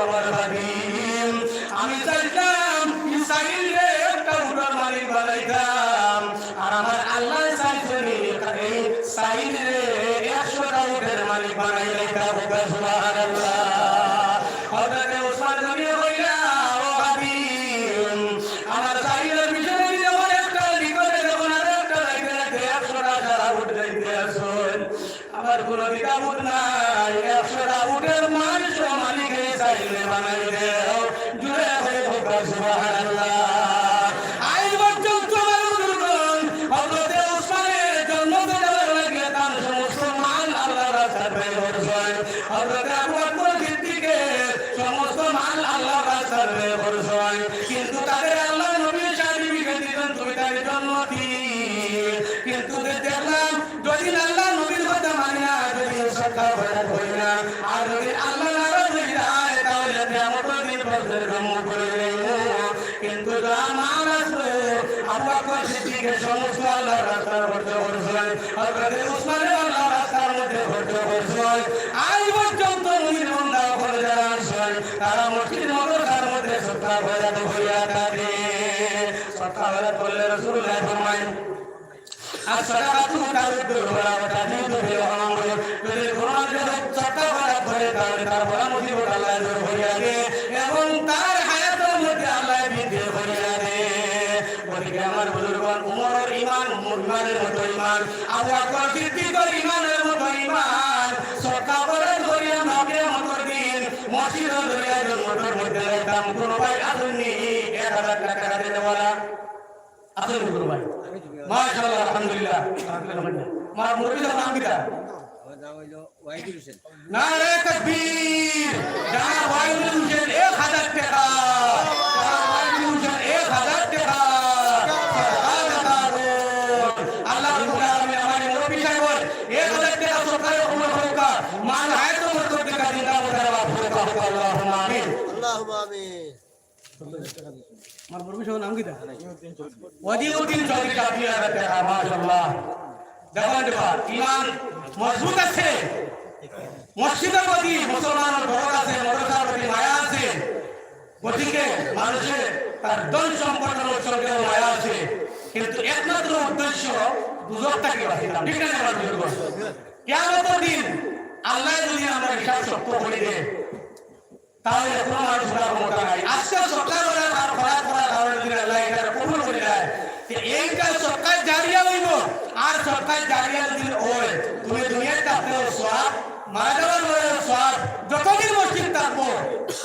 আমার ভাগিন আমি চাইতাম এই সাইলে একটা উটের মালিক বানাইতাম আর আমার আল্লাহ চাইছেনি এই সাইলে 100টা উটের মালিক বানাইলাইতা সুবহানাল্লাহ হযরত উসমান নবী কইলা ও হাবিব আমার সাইলের পিছনে যেমন একটা লিখরে যখন আর একটা রাইতে রাইতে 100টা যারা উঠ যাইতে আসল আমার কোনো দ্বিধাবোধ নাই 100টা উটের মালিক মালিক এই সাইলে বানাই দেও জুড়ে হয়ে হোক সুবহানাল্লাহ আজ পর্যন্ত মানুষগণ হযরত উসমানের জন্ম দেওয়ার লাগে তার সমস্ত মাল আল্লাহর রাস্তায় ব্যয় করেছেন হযরত আবু বকর সিদ্দিকের সমস্ত মাল আল্লাহর রাস্তায় ব্যয় করেছেন কিন্তু তাদের আল্লাহ নবী সার্টিফিকেট দিলেন তুমি তার জন্মতি কিন্তু দেখলাম যদি আল্লাহ নবীর কথা মানি না যদি সত্য হই না আর যদি আল্লাহ নারাজ হয়ে যায় তাহলে কিয়ামতের দিন বছর গম্য করে কিন্তু আমার আসলে আবু বকর সিদ্দিকের সমস্ত আল্লাহর রাস্তায় খরচ করেছেন হযরত উসমানের আল্লাহর রাস্তার মধ্যে খরচ করেছেন আজ পর্যন্ত মুমিন বান্দা করে যারা আছেন তারা মসজিদ মাদ্রাসার মধ্যে সত্তা ভরাট হইয়া থাকে সত্তা ভরাট করলে রাসূলুল্লাহ ফরমায় as-sadaqatu tarudul wala wa tajidu bil amr যদি কোরআন যদি সত্তা ভরাট করে তাহলে তার বড় মুসিবত আল্লাহ দূর হইয়া দেয় এবং তার হায়াতের মধ্যে আল্লাহ বিধি হইয়া দেয় ওদিকে আমার বুজুর্গগণ উমরের ঈমান ইমানের মতো ঈমান আবু বকর সিদ্দিকের ঈমানের মতো ঈমান সত্তা ভরাট করিয়া মাকে মতর দিন মসজিদের দরিয়ার মোটর মধ্যে রাখতাম কোন ভাই আসেননি 1000 টাকা দিতে বলা আসেন কোন ভাই মাশাআল্লাহ আলহামদুলিল্লাহ আমার মুরব্বিদের নাম কি নারে তাকবীর যারা ওয়াইদুল হোসেন 1000 টাকা যারা ওয়াইদুল হোসেন 1000 টাকা আল্লাহ রাব্বুল আলামিন আমাদের মুরব্বি সাহেব 1000 টাকা সরকারের অনুমোদন হোক মান হায়াত মত টাকা দিনা বড় হোক আল্লাহুম্মা আমিন আল্লাহুম্মা আমিন আমার মুরব্বি সাহেব নাম কি ওয়াজিউদ্দিন চৌধুরী কাফি টাকা মাশাআল্লাহ দেখুন ঈমান মজবুত আছে মসজিদের প্রতি মুসলমানের দরদ আছে মাদ্রাসার প্রতি মায়া আছে গতিকে মানুষের তার ধন সম্পদের সঙ্গে মায়া আছে কিন্তু একমাত্র উদ্দেশ্য দুজকটাকে বাঁচানো ঠিক আছে আমার বুজুর্গ কিয়ামতের দিন আল্লাহ যদি আমরা হিসাব সত্য করে দেয় তাহলে কোনো মানুষ করার ক্ষমতা নাই আজকে সরকার আর খরাব করার কারণে যদি আল্লাহ এটা কবুল করে দেয় এইটা সরকার জারিয়া হইব আর সরকার জারিয়া যদি হয় তুমি দুনিয়াতে আপনার সওয়াব মারা যাওয়ার পরে সওয়াব যতদিন মসজিদ থাকবো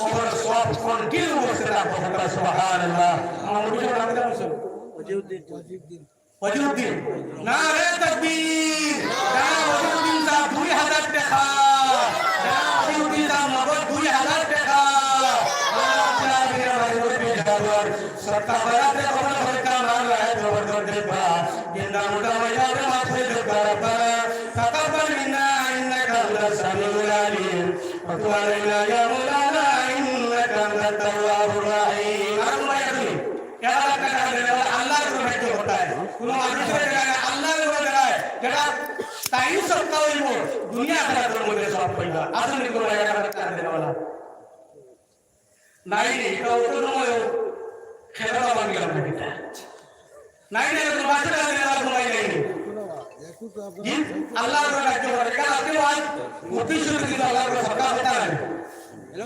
ওপর সওয়াব কন্টিনিউ করতে থাকবো সুবহানাল্লাহ আমার মুখে নাম কি আছে ওয়াজিউদ্দিন নারে তাকবীর নারে ওয়াজিউদ্দিন সাহেব 2000 টাকা নারে ওয়াজিউদ্দিন সাহেব নগদ 2000 টাকা সরকার বরাতে খবর হইতা মালা খবর দেবা জিন্দা মুটা মায়ারে মাথে দেবা রব্বানা তাকাব্বাল মিন্না ইন্নাকা আনতাস সামিউল আলিম ওয়া তুব আলাইনা ইয়া মাওলানা ইন্নাকা আনতাত তাওয়াবুর রহিম আর মায়াতুল 1000 টাকা দেবা আল্লাহর সপ্তাহ হইব দুনিয়া আখিরাতের মধ্যে সব পাইবা আসলে কোন জায়গা কাজ দেওয়া ওলা নাই রে এটা অটোনময় খেলা বান গেলাম এটা নাই রে কোন বাসা দেওয়া কোন নাই আল্লাহর রাজ্য করে কাল আপনি আজ অফিস শুরু করে আল্লাহর সরকার হতে পারে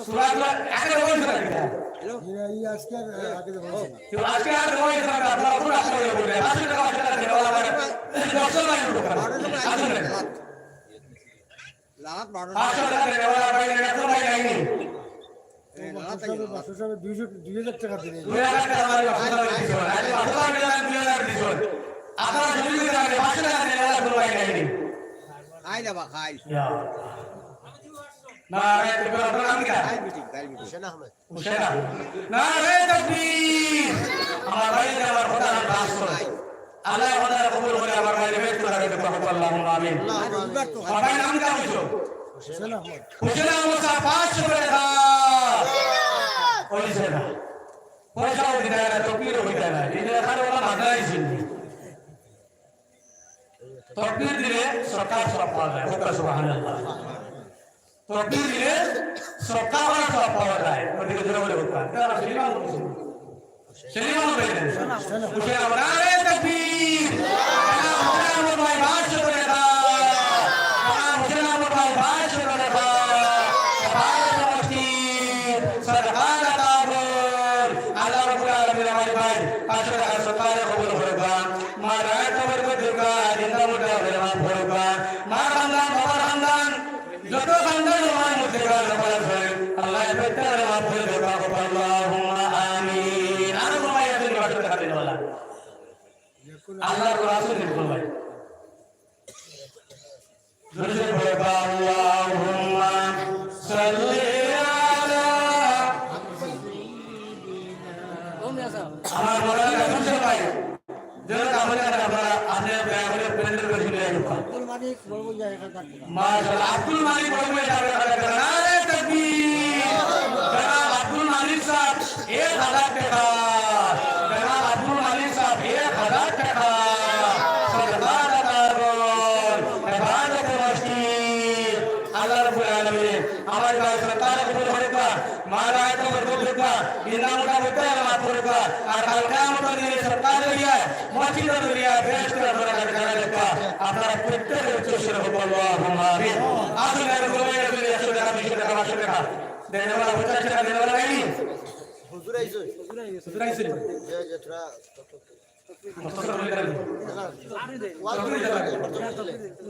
সুরাত আগে ওই করে দিতা এই আজকে আগে বলছি তো আজকে আর ওই করে আপনারা পুরো আসলে বলে আসলে টাকা আসলে দেওয়া লাগে দর্শন নাই লোক আসলে লাত বাড়ো আসলে টাকা দেওয়া লাগে না তো নাই নাই বাসু সব 2000 টাকা দিলে 2000 টাকা আমার আপনারা দিছো আজ আপনারা মিলান 2000 দিছো আপনারা জমি করে আগে 500 টাকা দেওয়া কোনো নাই নাই খাই যাবা খাই নারে তোর নাম কি খাই বিটি হোসেন আহমেদ হুসেন নারে তাকবীর আমার ভাই আমার খোদা নাম করে আল্লাহ খোদা কবুল করে আমার ভাই বেত করে দেবে আল্লাহুম্মা আমিন ভাই নাম কি হইছো হোসেন আহমেদ হুসেন আহমদ সাহেব 500 করে দাও ওই সেনা পয়সাও দিতে না তকবীরও দিতে না এই যে এখানে ওরা মাদ্রাসা ছিল তকবীর দিলে সরকার সব পাওয়া যায় সুবহানাল্লাহ তকবীর দিলে সরকার সব পাওয়া যায় ওদিকে জোরে বলে বলতে তারা সেলিমান বলেন হুসেন আহমদ নারে তাকবীর হুসেন আহমদ ভাই 500 করে দাও হুসেন আহমদ ভাই 500 করে দাও সরকার তাবর আল্লাহ রাব্বুল আলামিন আমার ভাই 500 টাকা সরকার কবুল করবা মা রাত কবর করে দুর্গা জিন্দা মুর্দা করে মা ভরবা মা খানদান বাবা খানদান যত খানদান আমার মধ্যে গাল নামাজ হয় আল্লাহ বেতার মা ভরে দেবা আল্লাহুম্মা আমিন আর কোন ভাই আছেন 500 টাকা দেন वाला আল্লাহর রাসূল কোন ভাই দুরুদ পড়বা আল্লাহুম্মা সাল্লি আমার বড় কাছে ভাই যারা আমাদের আমরা আনে ব্যাগরে প্লেন্ডার করে চলে যাবো আব্দুল মালিক বলবো যায় এখানকার মাশাআল্লাহ আব্দুল মালিক বলবে যাবে নারে তাকবীর জনাব আব্দুল মালিক সাহেব 1000 টাকা জনাব আব্দুল মালিক সাহেব 1000 টাকা সরকার তারবর ইবাদত মসজিদ আল্লাহ রাব্বুল আলামিন আমার ভাই সরকার কবুল করুকা মারায় তো কবুল করুকা ইনামটা বলতে আমার করুকা আর কাল কিয়ামত দিনে সরকার দিয়া মসজিদ দিয়া বেশ করে করা লেখা আপনারা প্রত্যেক উচ্চস্বরে আল্লাহুম্মা আমিন আসলে এর গোলে গেলে 100 টাকা 200 টাকা 500 টাকা দেনে वाला 50 টাকা দেনে वाला নাই হুজুর আইছো হুজুর আইছে যে তোরা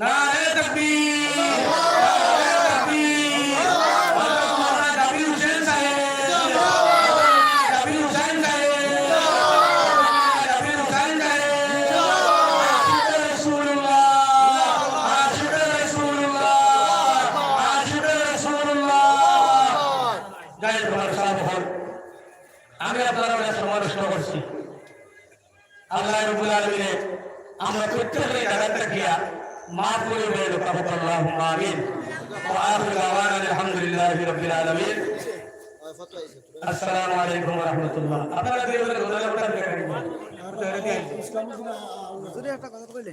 নারে তাকবীর নারে তাকবীর আল্লাহুম্মা নবী হুসেন সাহেব নবী হুসেন সাহেব নবী হুসেন সাহেব রাসূলুল্লাহ রাসূলুল্লাহ রাসূলুল্লাহ জয় তোমার সাহাবগণ আমি আপনারা সমালোচনা করছি আল্লাহ রাব্বুল আলামিন আমরা প্রত্যেককে জানাতে গিয়া মাফ করে দেন আল্লাহুম্মা আমিন ওয়া আখিরু দাওয়ানা আলহামদুলিল্লাহি রাব্বিল আলামিন আসসালামু আলাইকুম ওয়া রাহমাতুল্লাহ আপনারা দিয়ে বলে গোলালে বটা দেখেন হুজুরে একটা কথা কইলে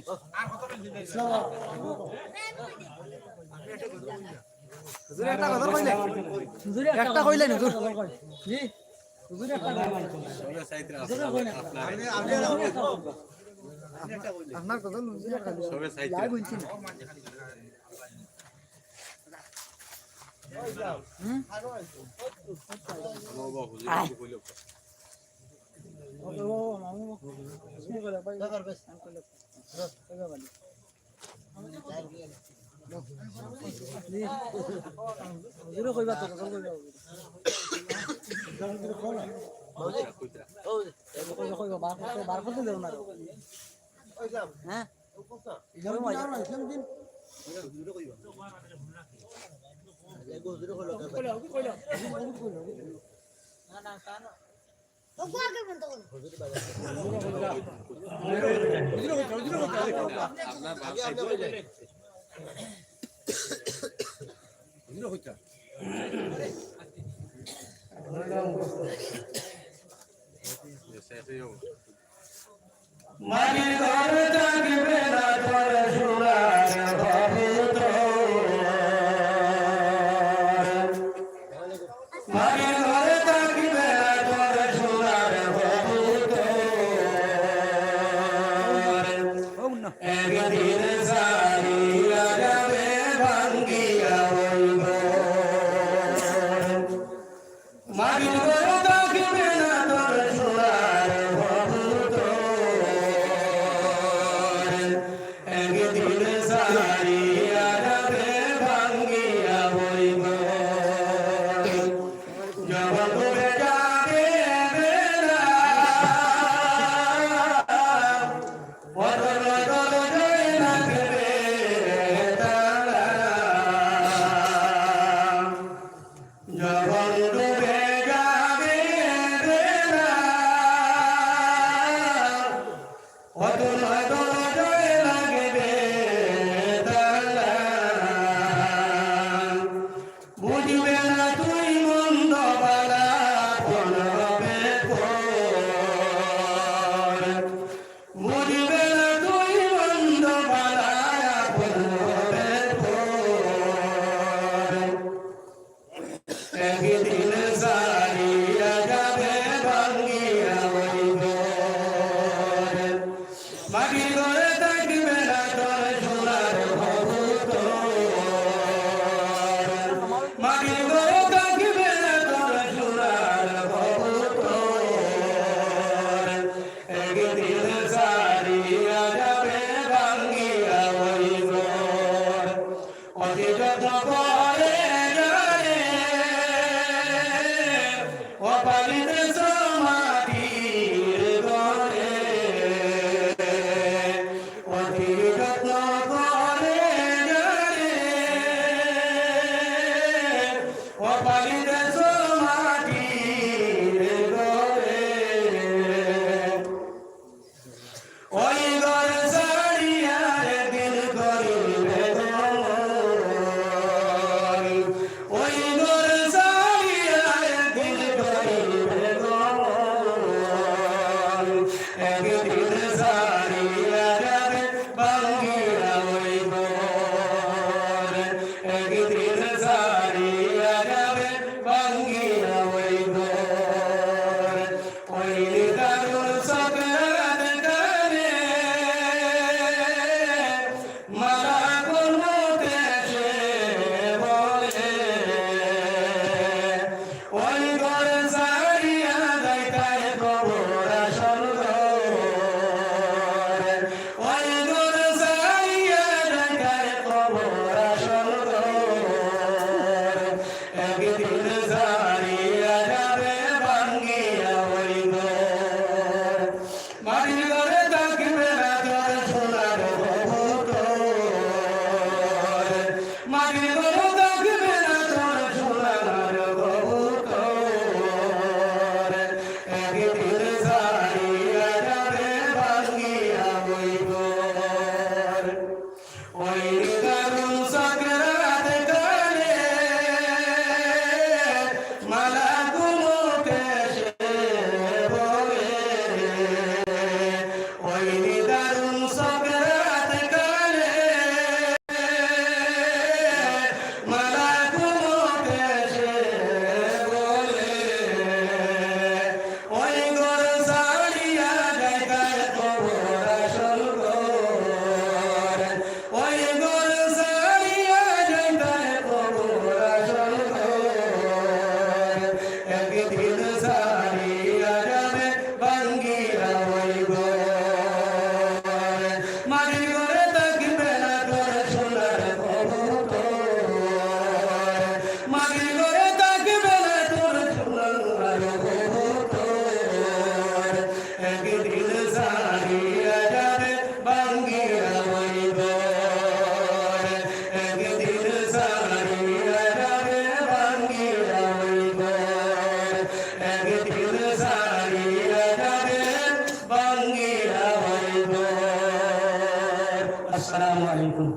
হুজুরে একটা কথা কইলে হুজুরে একটা কইলেন হুজুর জি হুজুরে একটা আপনার কথা হুজুরে একটা লাইভ হইছে না হুজুরে কইবা তো কথা কইবা বার করতে দেব না হ্যাঁ মানি ঘর থাকবে না তোর সুরার মাটির ঘরে থাকবে না তোর সোনার কবুতর একদিন সারিয়া যাবে ভাঙ্গিয়া ওই ঘর অতি যত করে জানে অপালিতে সমাধির ঘরে অতি যত্ন করে জানে অপালিতে সমাধির ঘরে ওই ঘর সারিয়া একদিন করিবে গমন ওই ঘর সারিয়া একদিন করিবে গমন একদিন সারিয়া যাবে ভাঙ্গিয়া ওই ঘর একদিন সারিয়া যাবে ভাঙ্গিয়া ওই ঘর ওই দারুণ সকরাত কানে মালা কোনো দেশে বলে ওই ঘর সারিয়া যাইতায় কবর আসল ঘর ওই ঘর সারিয়া যাইতায় কবর আসল ঘর একদিন সারিয়া যাবে ভাঙ্গিয়া ওই ঘর মাটির ঘরে থাকবে না তোর সোনার কবুতর মাটির ঘরে থাকবে না তোর সোনার কবুতর একদিন সারিয়া যাবে ভাঙ্গিয়া ওই ঘর ওই দারুণ সকরাত কানে মালা কোনো দেশে বলে ওই দারুণ সকরাত কানে মালা কোনো দেশে বলে ওই ঘর সারিয়া যাইতায় কবর আসল ঘর ওই ঘর সারিয়া যাইতায় কবর আসল ঘর একদিন সারিয়া যাবে ভাঙ্গিয়া ওই ঘর মাটির ঘরে থাকবে না তোর সোনার কবুতর মাটির ঘরে থাকবে না তোর সোনার কবুতর একদিন সারিয়া যাবে ভাঙ্গিয়া ওই ঘর একদিন সারিয়া যাবে ভাঙ্গিয়া ওই ঘর একদিন সারিয়া যাবে ভাঙ্গিয়া ওই ঘর আসসালামু আলাইকুম